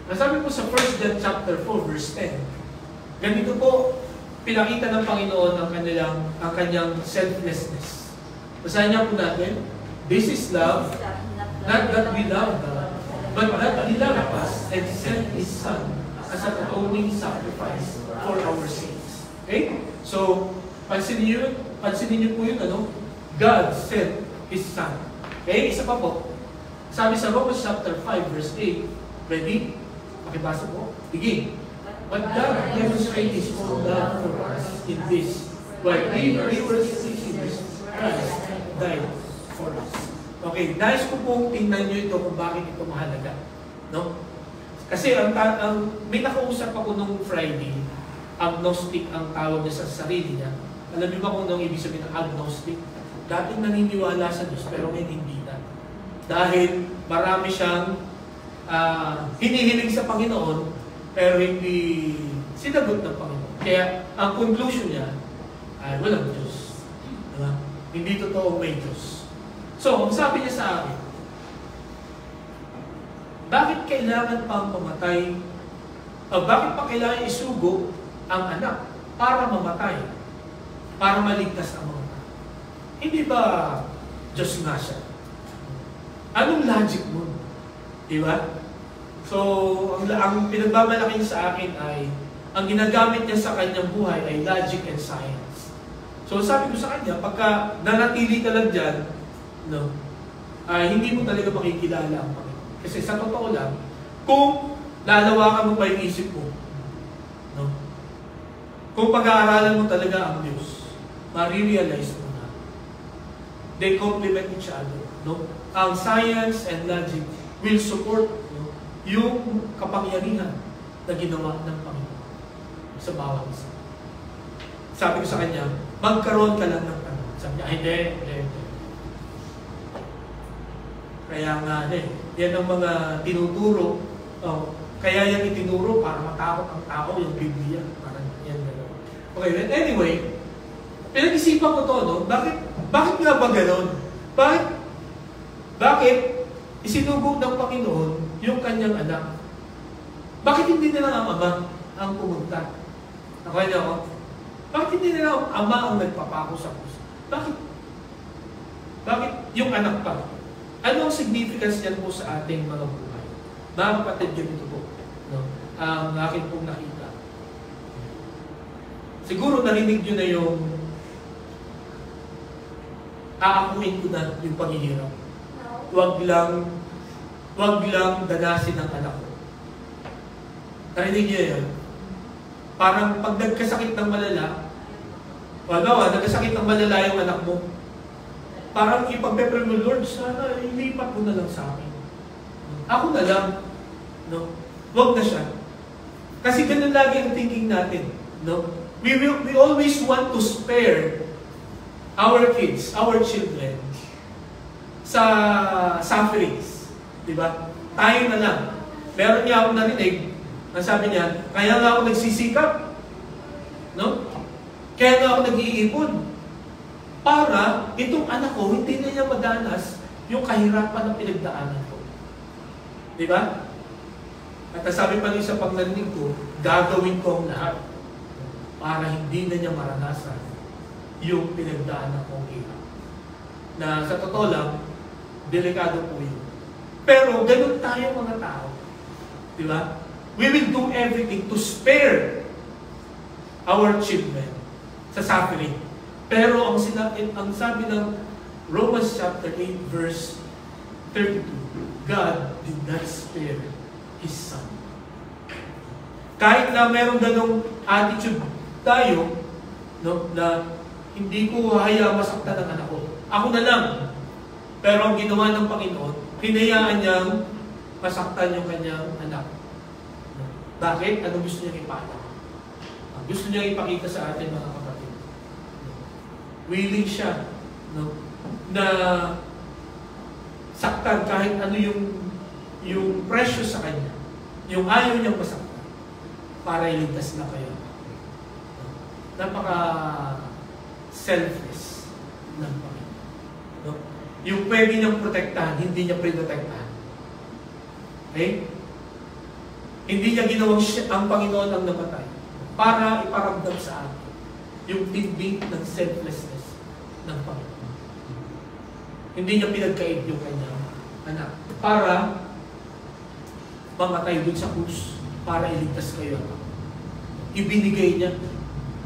nasabi po sa 1 John chapter 4 verse 10, ganito po pinakita ng Panginoon ang kanyang selflessness. Basahin niya po natin, this is love, not that we love God, but that He loved us and sent His Son as an atoning sacrifice for our sins. Okay? So, pansinin niyo po yun, God sent His Son. Okay? Isa pa po. Sabi sa Romans chapter 5 verse 8, ready? Pakibasa po. Begin. But God demonstrated His own love for us in this, while we were sinners, Christ died for us. Okay, nais ko pong tingnan nyo ito kung bakit ito mahalaga. No? Kasi may nakausap ako nung Friday, agnostic ang tawag niya sa sarili niya. Alam niyo ba kung anong ibig sabihin ng agnostic? Dating naniniwala sa Diyos, pero ngayon hindi na. Dahil marami siyang hinihiling sa Panginoon, pero hindi sinagot ng Panginoon. Kaya ang conclusion niya ay walang Diyos. Diba? Hindi totoo may Diyos. So, ang sabi niya sa akin, bakit kailangan pang mamatay? Bakit pa kailangan isugo ang anak para mamatay? Para maligtas ang mga tao? Hindi ba Diyos nga siya? Anong logic mo? Diba? So, ang pinagmamalaki niya sa akin ay, ang ginagamit niya sa kanyang buhay ay logic and science. So, sabi ko sa kanya, pagka nanatili ka lang dyan, hindi mo talaga makikilala ang Panginoon. Kasi sa totoo lang, kung lalawakan mo pa yung isip mo, kung pag-aaralan mo talaga ang Diyos, marirealize mo na. They complement each other. Ang science and logic will support yung kapangyarihan na ginawa ng Panginoon sa bawat isa. Sabi ko sa kanya, magkaroon ka lang ng tanong. Sabi niya, hindi. Kaya nga, yan ang mga tinuturo. Kaya yan itinuro para matakot ang tao, yung Biblia. Parang yan gano'n. Okay, anyway, pinag-isipan ko to, Bakit nga ba gano'n? Bakit isinugod ng Panginoon yung kanyang anak? Bakit hindi nila ang ama ang pumunta? Okay na ako? Bakit hindi nila ang ama ang nagpapako sa puso? Bakit yung anak pa? Ano ang significance niyan po sa ating mga buhay? Mga kapatid, ganito po. Ang akin pong nakita. Siguro narinig nyo na yung aakuin ko na yung paghihirap. Huwag lang danasin ng anak ko. Narinig niyo yun? Parang pag nagkasakit ng malala, nagkasakit ng malala yung anak mo, parang ipagpepre mo, Lord, sana ilipat mo na lang sa akin. Ako na lang. Huwag na siya. Kasi ganun lagi ang thinking natin. We always want to spare our kids, our children, sa sufferings. Diba? Tayo na lang. Meron niya akong narinig, ang sabi niya, kaya nga ako nagsisikap. Kaya nga ako nag-iipon. Para itong anak ko, hindi na niya madanas yung kahirapan na pinagdaanan ko. Diba? At sabi pa rin sa pagnarinig ko, gagawin ko ang lahat para hindi na niya maranasan yung pinagdaanan kong hirap. Na sa totoo lang, delikado po yun. Pero ganun tayo mga tao. Di ba? We will do everything to spare our children sa suffering. Pero ang sabi ng Romans chapter 8 verse 32, God did not spare His Son. Kahit na meron ganong attitude tayo, no, na hindi ko hayaan masaktan ng anak ko. Ako na lang. Pero ang ginawa ng Panginoon, hinayaan niyang masaktan yung kanyang anak. Bakit? Ano gusto niya ipakita? Gusto niya ipakita sa atin mga kapatid. Willing siya, no, na saktan kahit ano yung precious sa kanya. Yung ayaw niyang masaktan para iligtas na kayo. Napaka selfless ng Panginoon. No? Yung pwede niyang protektahan, hindi niya pinotektahan. Okay? Hindi niya ginawang ang Panginoon ang namatay para iparamdam sa atin yung tinding ng selflessness ng Panginoon. Hindi niya pinagkait yung kanyang anak para mamatay dun sa krus para iligtas kayo. Ibinigay niya.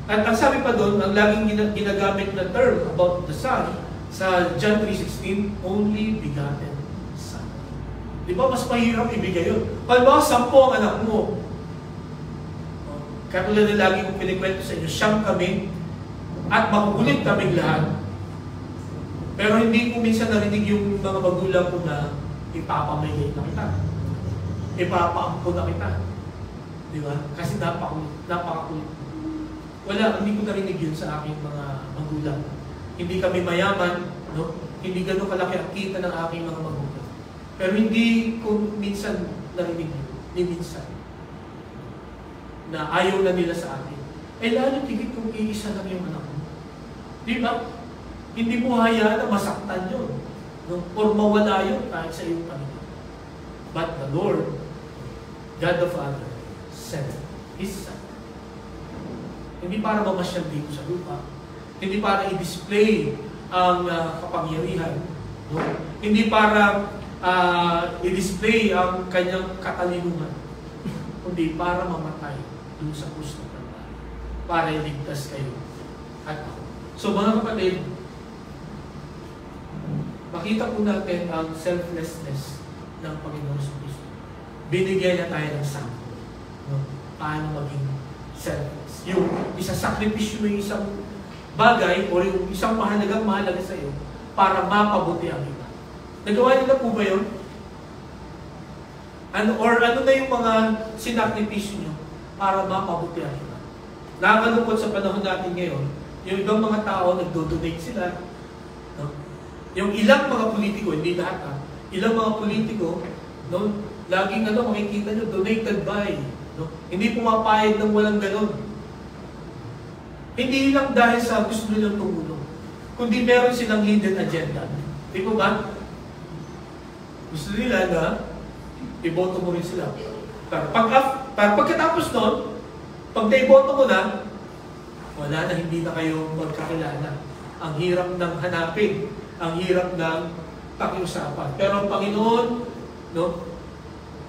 At ang sabi pa doon, ang laging ginagamit na term about the Son, sa John 3:16, only begotten Son. Di ba mas mahirap ibigay yun? Halimbawa, 10 ang anak mo. Katulad na lagi kong pinikwento sa inyo, 9 kami, at makukulit kaming lahat. Pero hindi ko minsan narinig yung mga magulang ko na ipapamigay na kita. Ipapaampo na kita. Di ba? Kasi napakakulit. Wala, hindi ko narinig yun sa aking mga magulang. Hindi kami mayaman, no? Hindi gano'ng kalaki ang kita ng aking mga magulang. Pero hindi ko minsan narinig yun, ni minsan, na ayaw na nila sa akin. Eh lalo tigit kung iisa lang yung anak mo. Di ba? Hindi mo hayaan na masaktan yun, no? Or mawala yun kahit sa iyong Panginoon. But the Lord, God the Father, sent His Son. Hindi para mamasyal dito sa lupa. Hindi para i-display ang kapangyarihan. No? Hindi para i-display ang kanyang katalinuhan. Kundi para mamatay dun sa krus ng Kalbaryo. Para iligtas kayo at ako. So mga kapatid, makita po natin ang selflessness ng Panginoon sa Kristo. Binigyan niya tayo ng sample. No? Paano maging selfless. Yung isasakripisyo mo yung isang bagay o yung isang mahalaga sa iyo para mapabuti ang iba. Nagawa nila po ba yun? Or ano na yung mga sinakripisyo nyo para mapabuti ang iba? Nakakalungkot sa panahon natin ngayon, yung ibang mga tao nagdo-donate sila. No? Yung ilang mga politiko, hindi lahat ilang mga politiko, no? Laging makikita nyo, donated by. No? Hindi pumapayag ng walang ganon. Hindi lang dahil sa gusto nilang tumulong, kundi meron silang hidden agenda. Di po ba? Gusto nila na iboto mo rin sila. Pero pagkatapos nun, pag naiboto mo na, wala na, hindi na kayo magkakilala. Ang hirap ng hanapin, ang hirap ng pakiusapan. Pero ang Panginoon, no,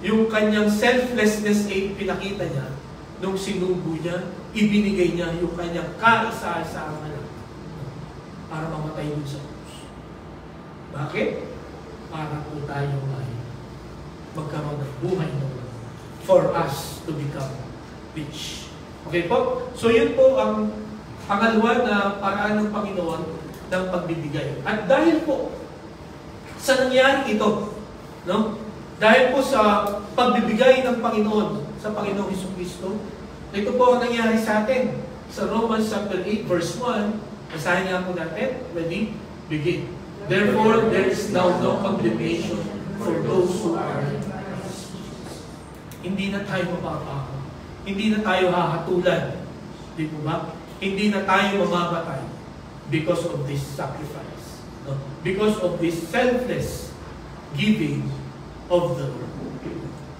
yung kanyang selflessness ay pinakita niya nung sinubo niya, ibinigay niya yung kanyang kaisa-isang anak para mamatay dun sa krus. Bakit? Para po tayo ay magkaroon ng buhay na wala. For us to become rich. Okay po? So yun po ang pangalawa na paraan ng Panginoon ng pagbibigay. At dahil po sa nangyari ito, no? Dahil po sa pagbibigay ng Panginoon sa Panginoong Jesucristo, ito po ang nangyari sa atin. Sa Romans chapter 8 verse 1, basahin nga po natin. Ready? Begin. Therefore, there is now no condemnation for those who are in Christ. Hindi na tayo mapapako. Hindi na tayo hahatulan. Di po ba? Hindi na tayo mamamatay because of this sacrifice. No? Because of this selfless giving of the Lord.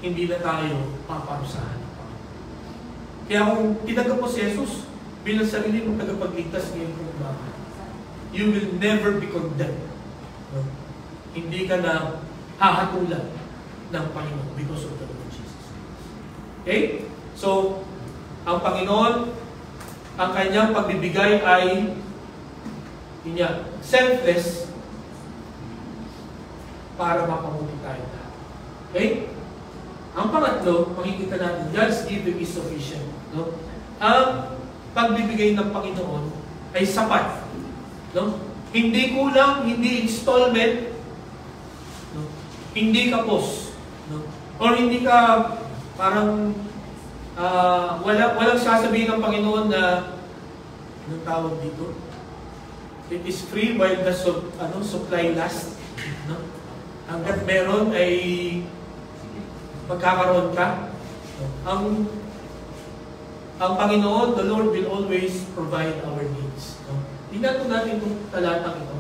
Hindi na tayo paparusahan. Kaya kung tinanggap mo si Jesus bilang sarili mong tagapagligtas ngayon kung bakit, you will never be condemned. No? Hindi ka na hahatulan ng Panginoon because of the Lord Jesus. Okay? So, ang Panginoon, ang kanyang pagbibigay ay selfless para mapamuti tayo lahat. Okay? Ang pangatlo, makikita natin, God's giving is sufficient. No? Ang pagbibigay ng Panginoon ay sapat. No? Hindi kulang, hindi installment, no? Hindi kapos. No? Or hindi ka parang walang sasabihin ng Panginoon na anong tawag dito? It is free while the supply lasts. No? Hanggat meron ay magkakaroon ka. No? Ang Panginoon, the Lord will always provide our needs. No? Tingnan po natin itong talatang ito.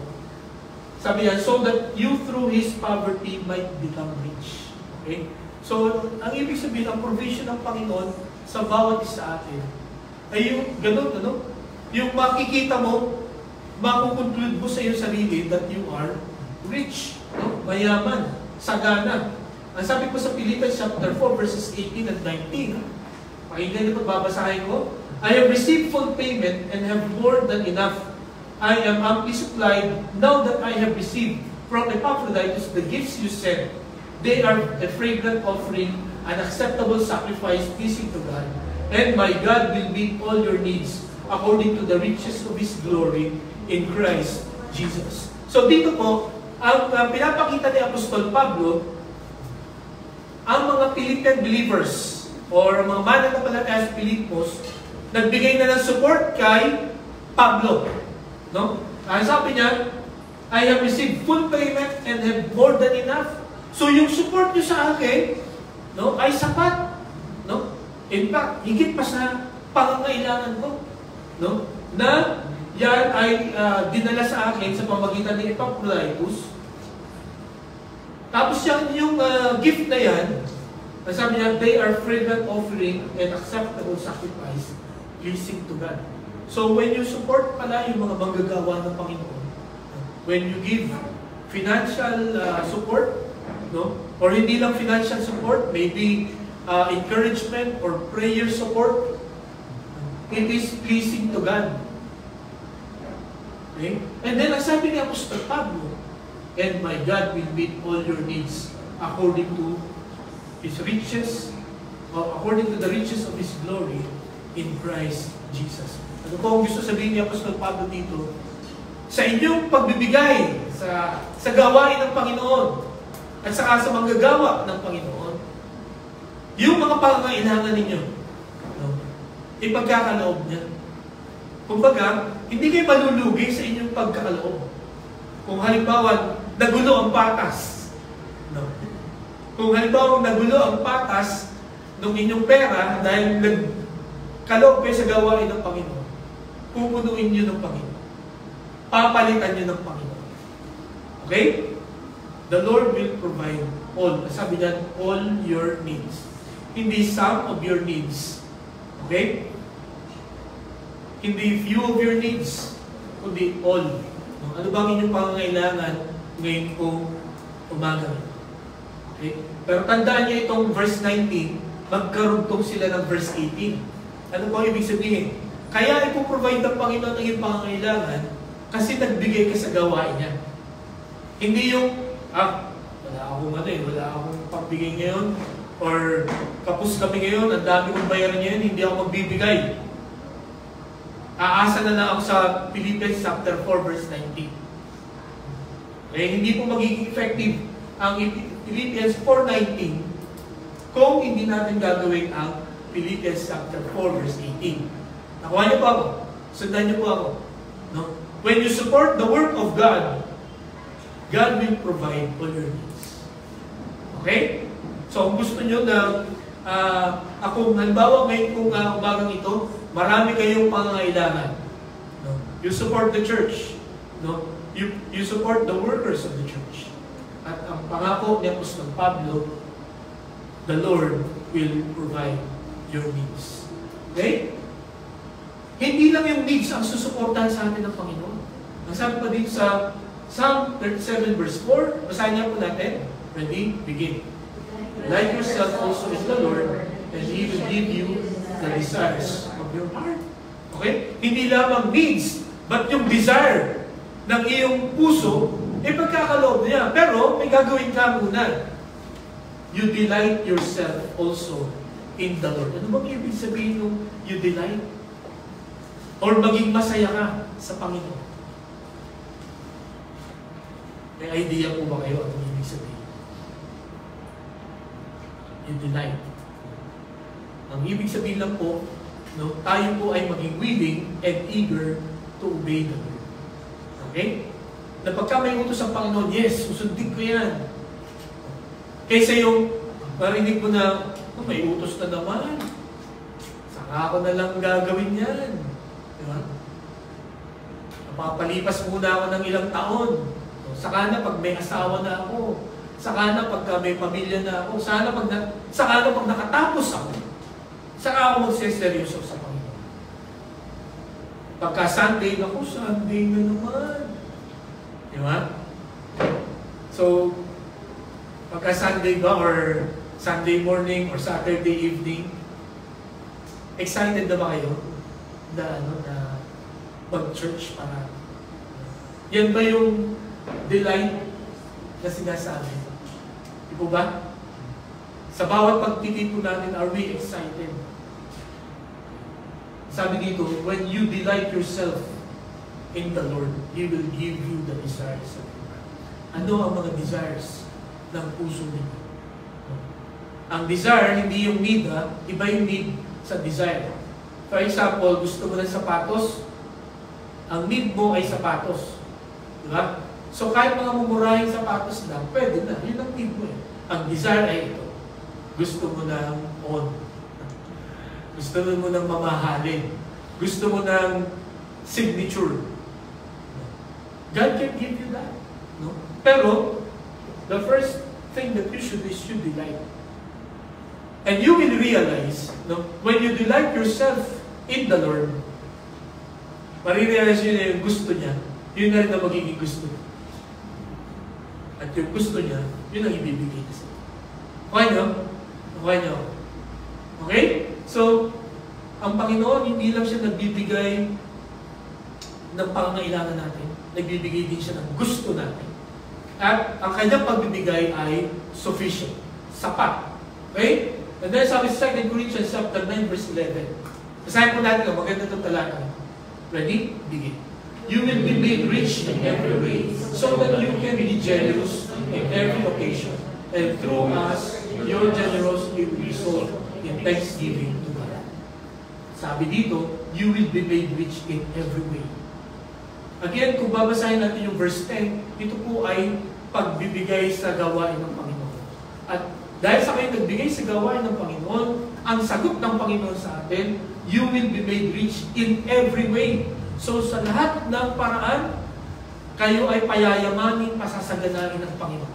Sabi yan, so that you through His poverty might become rich. Okay? So, ang ibig sabihin, ang provision ng Panginoon sa bawat isa atin ay yung ganun, yung makikita mo, makukonclude mo sa iyong sarili that you are rich, no? Mayaman, sagana. Ang sabi ko sa Philippians chapter 4 verses 18 and 19, pakinggan niyo pagbabasahin ko, I have received full payment and have more than enough. I am amply supplied now that I have received from Epaphroditus the gifts you sent. They are a fragrant offering, an acceptable sacrifice pleasing to God. And my God will meet all your needs according to the riches of His glory in Christ Jesus. So dito po, ang pinapakita ni Apostol Pablo, ang mga Philippian believers or mga mananampalataya sa Pilipos, nagbigay na ng support kay Pablo. No? Sabi niya, I have received full payment and have more than enough. So yung support niyo sa akin, no, ay sapat. No? In fact, higit pa sa pangangailangan ko. No? Na yan ay dinala sa akin sa pamagitan ni Epaphroditus. Tapos yung gift na yan, sabi niya, they are fragrant offering and acceptable sacrifice pleasing to God. So when you support pala yung mga manggagawa ng Panginoon, when you give financial support, no? Or hindi lang financial support, maybe encouragement or prayer support, it is pleasing to God. Okay? And then, ang sabi ni Apostol Pablo, and my God will meet all your needs according to His riches, or according to the riches of His glory in Christ Jesus. Ano po ang gusto sabihin ni Apostol Pablo dito? Sa inyong pagbibigay sa gawain ng Panginoon at saka sa manggagawa ng Panginoon, yung mga pangangailangan ninyo, no, ipagkakaloob niya. Kumbaga, hindi kayo malulugi sa inyong pagkakaloob. Kung halimbawa, nagulo ang patas, no? Kung halimbawa, nagulo ang patas ng inyong pera dahil nagkaloob kayo sa gawain ng Panginoon, pupunuin niyo ng Panginoon. Papalitan niyo ng Panginoon. Okay? The Lord will provide all. Sabi niyan, all your needs. Hindi some of your needs. Okay? Hindi few of your needs, kundi all. Ano bang inyong pangangailangan ngayon kung umaga? Okay? Pero tandaan niyo itong verse 19, magkarugtong sila ng verse 18. Ano bang ibig sabihin? Kaya ipoprovide ng Panginoon ang iyong pangangailangan kasi nagbigay ka sa gawain niya. Hindi yung, wala akong pagbigay ngayon, or kapos kami ngayon, ang dami kong bayaran ngayon, hindi ako magbibigay. Aasa na lang ako sa Philippians chapter 4 verse 19. Eh, hindi po magiging effective ang Philippians 4:19 kung hindi natin gagawin ang Philippians chapter 4 verse 18. Nakuha niyo po ako. Sundan niyo po ako. No? When you support the work of God, God will provide all your needs. Okay? So, kung gusto niyo na ako, halimbawa ngayon kung umagang ito, marami kayong pangangailangan. No? You support the church. No? You support the workers of the church. At ang pangako ni Apostol Pablo, the Lord will provide your needs. Okay? Hindi lang yung needs ang susuportahan sa atin ng Panginoon. Ang sabi pa dito sa Psalm 37 verse 4, basahin niya po natin. Ready? Begin. Delight yourself also in the Lord, and He will give you the desires of your heart. Okay? Hindi lamang needs, but yung desire ng iyong puso, pagkakaloob niya. Pero, may gagawin ka muna. You delight yourself also in the Lord. Ano bang ibig sabihin nung you delight? Or maging masaya ka sa Panginoon? May idea po ba kayo anong ibig sabihin? You delight. Ang ibig sabihin lang po, no, tayo po ay maging willing and eager to obey the Lord. Okay? Na pagka may utos ang Panginoon, yes, susundin ko yan. Kaysa yung marinig mo na, may utos na naman. Saka ako na lang gagawin yan. Diba? Napapalipas muna ako ng ilang taon. Saka na pag may asawa na ako. Saka na pagka may pamilya na ako. Saka na pag nakatapos ako. Saka ako magseseryoso sa Panginoon. Pagka Sunday na ako, Sunday na naman. Di ba? So, pagka Sunday ba or Sunday morning or Saturday evening, excited na ba kayo na mag-church para? Yan ba yung delight na sinasabi? Di po ba? Sa bawat pagtitipon natin, are we excited? Sabi dito, when you delight yourself in the Lord, He will give you the desires of your heart. Ano ang mga desires ng puso ninyo? Ang desire, hindi yung need, iba yung need sa desire. For example, gusto mo ng sapatos, ang need mo ay sapatos. Diba? So kahit mga mumurahing sapatos lang, pwede na. Yun ang need mo eh. Ang desire ay ito. Gusto mo ng on. Gusto mo ng mamahalin. Gusto mo ng signature. God can give you that. No? Pero, the first thing that you should do is you delight. And you will realize, no, when you delight yourself in the Lord, marirealize yun na yung gusto niya, yun na rin na magiging gusto niya. At yung gusto niya, yun ang ibibigay niya sa'yo. Okay nyo? Okay nyo? Okay? So, ang Panginoon, hindi lang siya nagbibigay ng pangangailangan natin. Nagbibigay din siya ng gusto natin. At ang kanyang pagbibigay ay sufficient. Sapat. Okay? And then sabi sa 2 Corinthians chapter 9 verse 11. Basahin po natin ito. Maganda itong talata. Ready? Begin. You will be made rich in every way, so that you can be generous in every occasion. And through us, your generosity will result in thanksgiving to God. Sabi dito, you will be made rich in every way. Again, kung babasahin natin yung verse 10, ito po ay pagbibigay sa gawain ng Panginoon. At dahil sa kayo nagbigay sa gawain ng Panginoon, ang sagot ng Panginoon sa atin, you will be made rich in every way. So sa lahat ng paraan, kayo ay payayamanin, pasasaganahin ng Panginoon.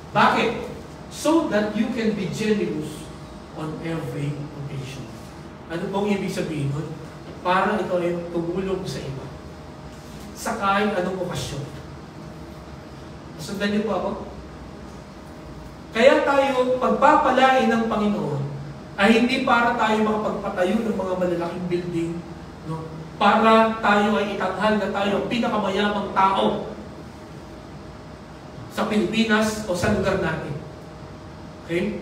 Bakit? So that you can be generous on every occasion. Ano pong ibig sabihin nun? Para ito ay tumulong sa iba. Sa kahit anong okasyon. Sundan niyo po ako? Kaya tayo pagpapalain ng Panginoon ay hindi para tayo makapagpatayo ng mga malalaking building, no? Para tayo ay itanghal na tayo ang pinakamayamang tao sa Pilipinas o sa lugar natin. Okay?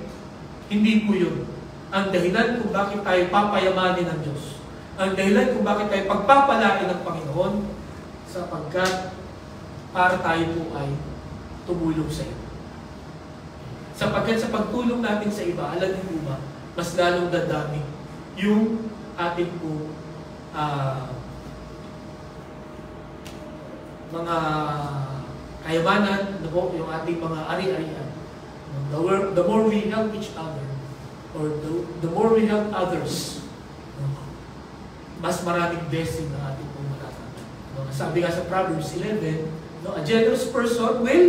Hindi po yun. Ang dahilan kung bakit tayo papayamanin ng Diyos. Ang dahilan kung bakit tayo pagpapalain ng Panginoon sapagkat para tayo po ay tumulong sa iyo. Sapagkat sa pagtulong natin sa iba, alam niyo po ba, mas lalong dadami yung ating po mga kayamanan, yung ating mga ari-arian. The more we help each other, or the more we help others, mas maraming blessing na ating pong matatanggap. Sabi nga sa Proverbs 11, a generous person will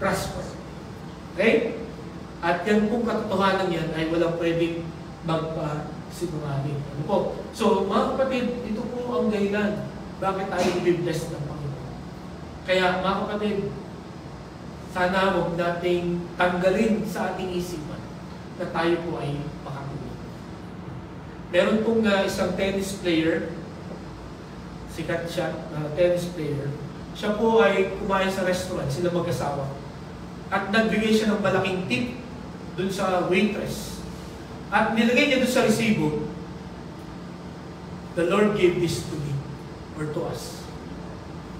prosper. Okay? At yan pong katotohanan yan ay walang pwedeng magpasinungaling. Ano po? So, mga kapatid, ito po ang dahilan bakit tayo i-bless ng Panginoon. Kaya, mga kapatid, sana huwag nating tanggalin sa ating isipan na tayo po ay makatulog. Meron pong isang tennis player, sikat siya, tennis player. Siya po ay kumain sa restaurant, sila mag-asawa. At nagbigay siya ng malaking tip dun sa waitress. At nilagay niya dun sa resibo, "The Lord gave this to me," or to us.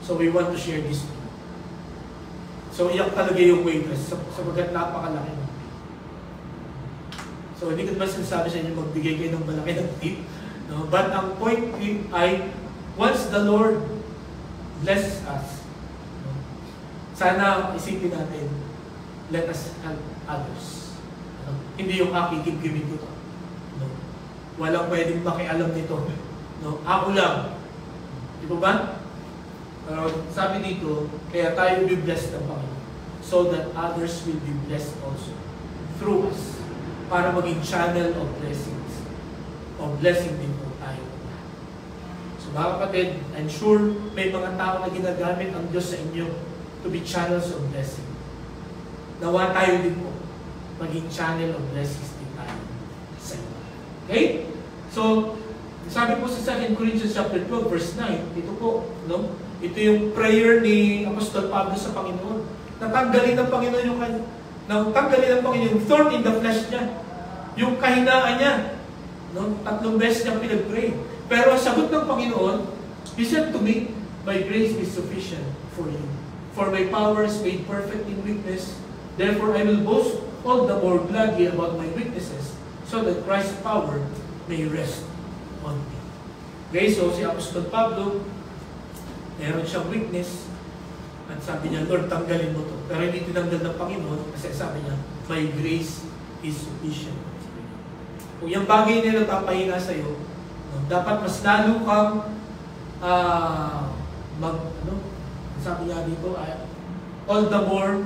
So we want to share this to you. So iyak talaga yung waitress sapagat napakalaki. So hindi ko naman sinasabi sa inyo magbigay kayo ng malaki ng tip. No? But ang point ay, once the Lord bless us, no? Sana isipin natin, let us help others. No? Hindi yung give ko to. No? Walang pwedeng makialam nito. No? Ako lang. Di ba ba? Sabi dito, kaya tayo be blessed ng Panginoon so that others will be blessed also through us para maging channel of blessings. O blessing din po tayo. So mga kapatid, I'm sure may mga tao na ginagamit ang Diyos sa inyo to be channels of blessing. Nawa tayo din po maging channel of blessings din tayo sa inyo. Okay? So, sabi po sa 2 Corinthians chapter 12, verse 9, ito po, no? Ito yung prayer ni Apostol Pablo sa Panginoon. Natanggalin ng Panginoon yung thorn in the flesh niya. Yung kahinaan niya. No? 3 beses niyang pinag-pray. Pero ang sagot ng Panginoon, He said to me, "My grace is sufficient for you. For my power is made perfect in weakness. Therefore I will boast all the more gladly about my weaknesses, so that Christ's power may rest on me." Okay, so si Apostol Pablo, meron siyang weakness, at sabi niya, "Lord, tanggalin mo to." Pero hindi tinanggal ng Panginoon kasi sabi niya, "My grace is sufficient." Kung yung bagay na nagpapahinga sa'yo, dapat mas lalo kang sabi niya dito, all the more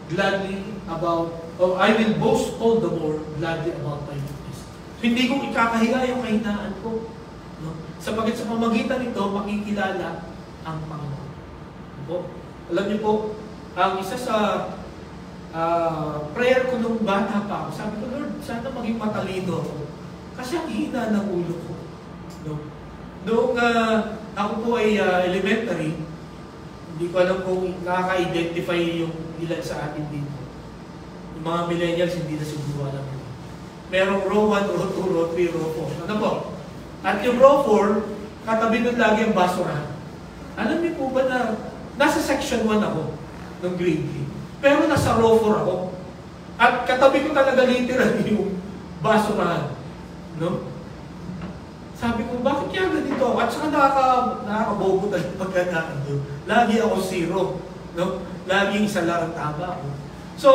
gladly about, or I will boast all the more gladly about my weakness. So, hindi ko ikakahiya yung kahinaan ko. No? Sapagkat sa pamagitan nito, makikilala ang Panginoon. Po? Alam niyo po, ang isa sa prayer ko nung bata pa ako, sabi ko, "Lord, sana maging matalino ako." Kasi ang hina ng ulo ko. No? Noong ako po ay elementary, hindi ko alam kung nakaka-identify yung ilan sa atin dito. Yung mga millennials, hindi na siguro alam yun. Merong row 1, row 2, row 3, row 4. Ano po? At yung row 4, katabi nun lagi ang basurahan. Alam niyo po ba na nasa section 1 ako ng grade 3, pero nasa row 4 ako. At katabi ko talaga literally yung basurahan. No? Sabi ko, bakit kaya ganito ako? At saka nakakabobo talaga pagkanaan doon. Lagi ako 0. No? Lagi isa lang ang tama ako. So,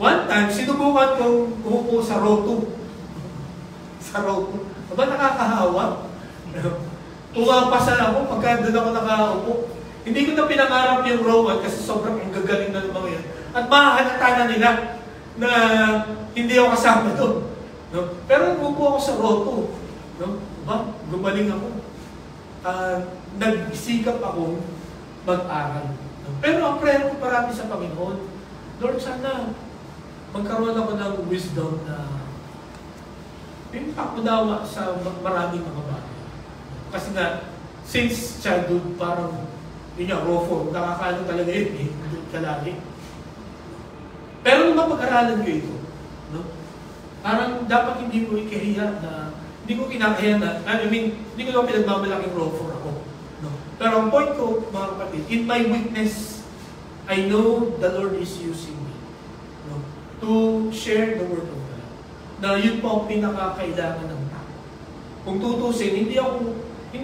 one time, sinubukan kong umupo sa row 2. Sa row 2. Aba, nakakahawa. Pumapasa ako pagka doon ako nakaupo. Hindi ko na pinangarap yung row 1 kasi sobrang ang gagaling na ng mga yan. At mahahalata na nila na hindi ako kasama doon. No? Pero umupo ako sa row 2. No? Ba? Gumaling ako. Nagsikap ako mag-aral. No? Pero ang prayer ko parati sa Panginoon, Lord, sana magkaroon ako ng wisdom na impakunawa sa maraming mga bagay. Kasi nga, since childhood, parang yun yung row 4, nakakaano talaga yun eh, kalagi. Pero nung mapag-aralan ko ito, no? Parang dapat hindi ko ikahiya na, hindi ko kinakahiya na, hindi ko naman pinagmamalaking row 4 ako. No? Pero ang point ko, mga kapatid, in my weakness, I know the Lord is using me, no? To share the Word of God. Na yun po ang pinakakailangan ng tao. Kung tutusin, hindi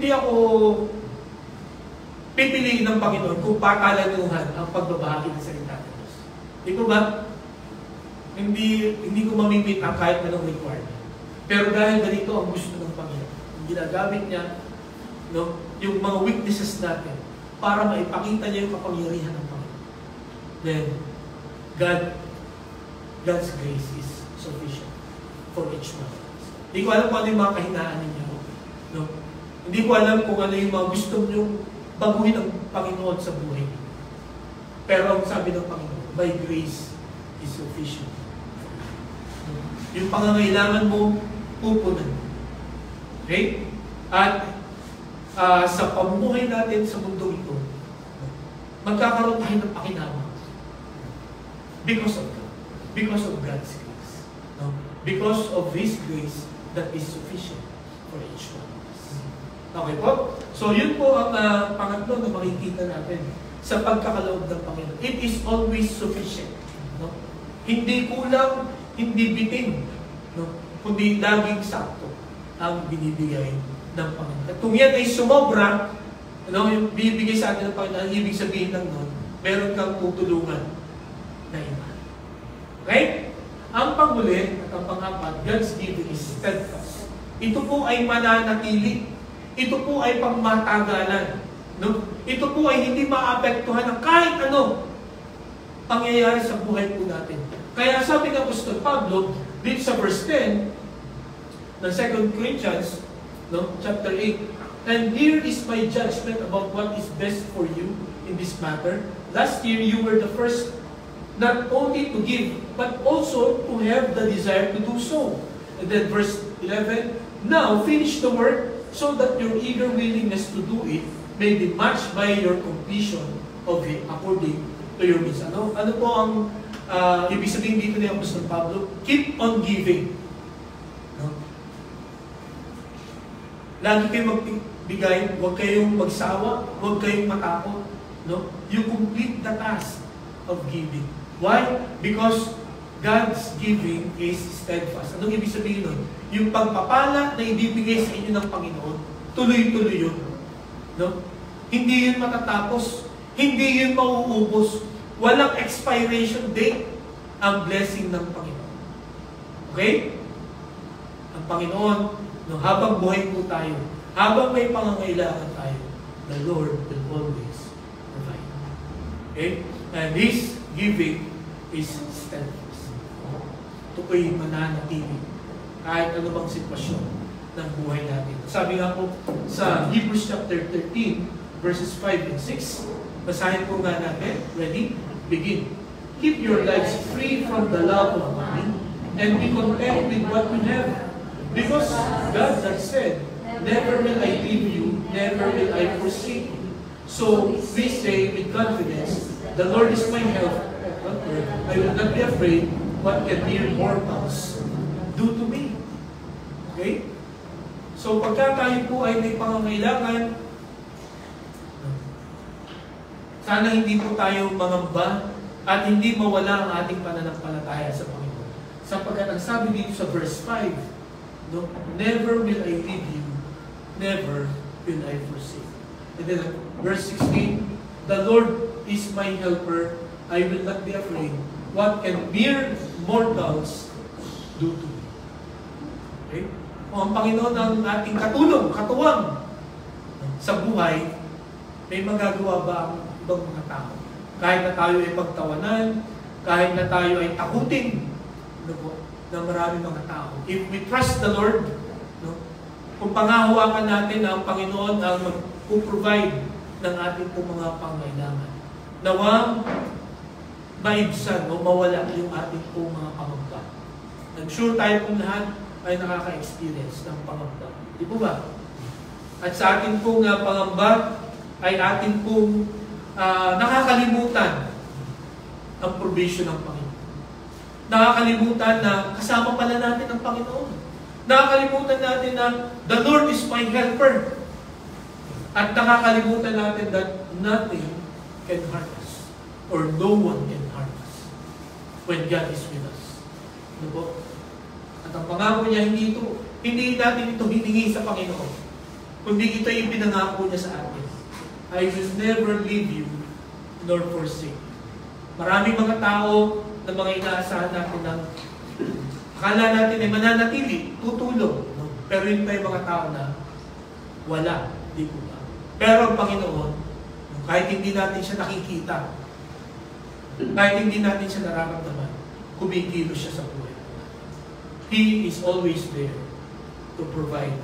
ako pipiliin ng Panginoon kung pakalanuhan ang pagbabahagi ng salita ng Diyos. Di ko ba? Hindi ko mamimit ang kahit anong requirement. Pero dahil ganito ang gusto ng Panginoon, ginagamit niya, no, yung mga weaknesses natin para maipakita niya yung kapangyarihan ng Panginoon. Then, God's grace is sufficient for each one. Hindi ko alam kung ano yung mga kahinaan ninyo. No? Hindi ko alam kung ano yung mga gusto nyo baguhin ng Panginoon sa buhay. Pero ang sabi ng Panginoon, my grace is sufficient. Yung pangangailangan mo, pupunan. Okay? At sa pamumuhay natin sa mundo ito, magkakaroon tayo ng pakinabang. Because of God. Because of God's grace. No? Because of His grace that is sufficient for each one of us. Okay po? So yun po ang pangatlo na makikita natin sa pagkakaloob ng Panginoon. It is always sufficient. No? Hindi kulang, hindi bitin. No? Kundi laging sakto ang binibigay ng Panginoon. At kung yan ay sumobra, yung bibigay sa atin ng Panginoon, ang ibig sabihin lang nun, meron kang tutulungan na iba. Okay? Ang panghuli at ang pangapat, God's giving is steadfast. Ito po ay mananatili. Ito po ay pangmatagalan. No? Ito po ay hindi maapektuhan ng kahit ano pangyayari sa buhay po natin. Kaya sabi ng Apostol Pablo, dito sa verse 10 ng 2 Corinthians, no, chapter 8, and here is my judgment about what is best for you in this matter. Last year, you were the first not only to give, but also to have the desire to do so. And then verse 11, now finish the work so that your eager willingness to do it may be matched by your completion of it according to your means. Ano po ang ibig sabihin dito ni Apostol Pablo? Keep on giving. No? Lagi kayo magbigay, huwag kayong magsawa, huwag kayong matakot. No? You complete the task of giving. Why? Because God's giving is steadfast. Anong ibig sabihin nun? Yung pagpapala na ibibigay sa inyo ng Panginoon, tuloy-tuloy yun. No? Hindi yun matatapos. Hindi yun mauubos. Walang expiration date ang blessing ng Panginoon. Okay? Ang Panginoon, no, habang buhay po tayo, habang may pangangailangan tayo, the Lord will always provide. Okay? And His giving is steadfast. Ito po'y mananatili kahit ano bang sitwasyon ng buhay natin. Sabi nga po sa Hebrews chapter 13, verses 5 and 6, basahin po nga natin. Ready? Begin. Keep your lives free from the love of money and be content with what you have. Because God has said, never will I leave you, never will I forsake you. So we say with confidence, the Lord is my help. I will not be afraid what can mere mortals do to me. Okay? So pagka tayo po ay may pangangailangan, sana hindi po tayo mangamba at hindi mawala ang ating pananampalataya sa Panginoon. Sapagkat ang sabi dito sa verse 5, no, never will I leave you, never will I forsake. And then verse 16, the Lord is my helper, I will not be afraid. What can mere mortals do to me? Okay? O ang Panginoon ang ating katulong, katuwang sa buhay, may magagawa ba ang ibang mga tao? Kahit na tayo ay pagtawanan, kahit na tayo ay takutin, ng maraming mga tao. If we trust the Lord, no, kung pangahawakan natin na ang Panginoon ang mag-provide ng ating po mga pangailangan, nawang maibsan o mawala yung ating po mga pangamba. Nag-sure tayo kung lahat ay nakaka-experience ng pangamba. Di po ba? At sa ating pong pangamba ay ating pong nakakalimutan ang provision ng Panginoon. Nakakalimutan na kasama pala natin ang Panginoon. Nakakalimutan natin na the Lord is my helper. At nakakalimutan natin that nothing can harm us or no one can harm us when God is with us. Ano po? At ang pangako niya, hindi natin ito hiningi sa Panginoon, kundi ito yung pinangako niya sa atin. I will never leave you nor forsake you. Maraming mga tao na mga inaasahan natin ng akala natin ay mananatili, tutulong. No? Pero yun pa yung mga tao na wala, di po ba? Pero ang Panginoon, kahit hindi natin siya nakikita, kahit hindi natin siya nararamdaman, kumikilos siya sa buhay. He is always there to provide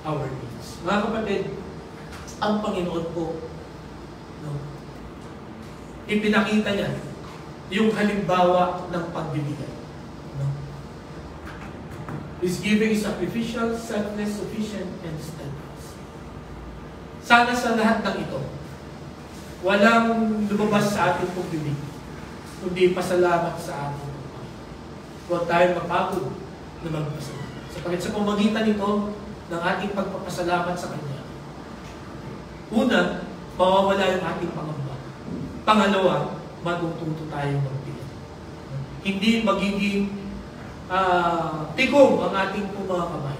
our needs. Mga kapatid, ang Panginoon po, no, ipinakita niya yung halimbawa ng pagbibigay. No? His giving is sacrificial, selfless, sufficient, and steadfast. Sana sa lahat ng ito, walang lumabas sa ating pong bibig, kundi pasalamat sa ating Panginoon. Huwag tayong mapagod na magpasalamat. Sapagkat sa pamagitan nito ng ating pagpapasalamat sa Kanya, una, mawawala yung ating pangamba. Pangalawa, matututo tayong magbigay. Hindi magiging tikom ang ating pong mga kamay,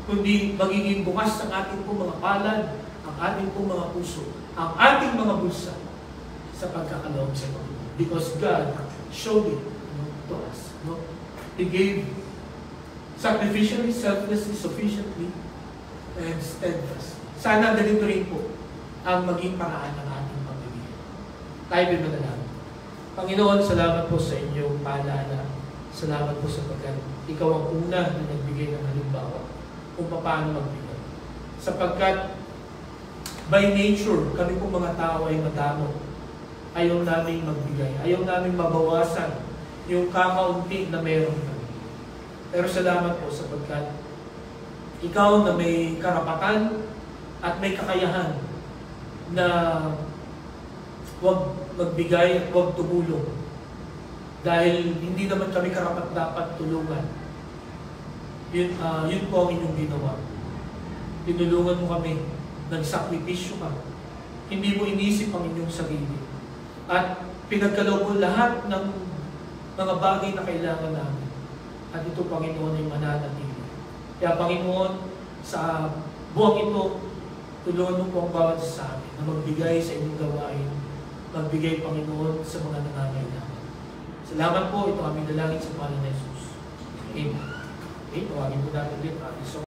kundi magiging bukas ang ating pong mga palad, ang ating pong mga puso, ang ating mga bulsa sa pagkakaloob sa Panginoon. Because God showed it to us. No? He gave sacrificially, selflessly, sufficiently, and steadfast. Sana ganito rin po ang maging paraan ng ating pagbibigay. Tayo bimanalangin. Panginoon, salamat po sa inyong paalala. Salamat po sapagkat ikaw ang una na nagbigay ng halimbawa kung paano magbigay. Sapagkat by nature, kami pong mga tao ay madamo. Ayaw namin magbigay. Ayaw namin mabawasan yung kakaunti na meron kami. Pero salamat po sapagkat ikaw na may karapatan at may kakayahan na huwag magbigay at huwag tumulong. Dahil hindi naman kami karapat dapat tulungan. Yun po ang inyong ginawa. Tinulungan mo kami, nagsakripisyo ka. Hindi mo inisip ang inyong sarili. At pinagkaloob mo lahat ng mga bagay na kailangan namin. At ito, Panginoon, ay mananatili. Kaya, Panginoon, sa buwang ito, tulungan mo po ang bawat sa amin na magbigay sa inyong gawain, magbigay, Panginoon, sa mga nangangailangan. Salamat po, ito aming dalangin sa pangalan ni Jesus. Amen. Okay, tawagin po natin ulit.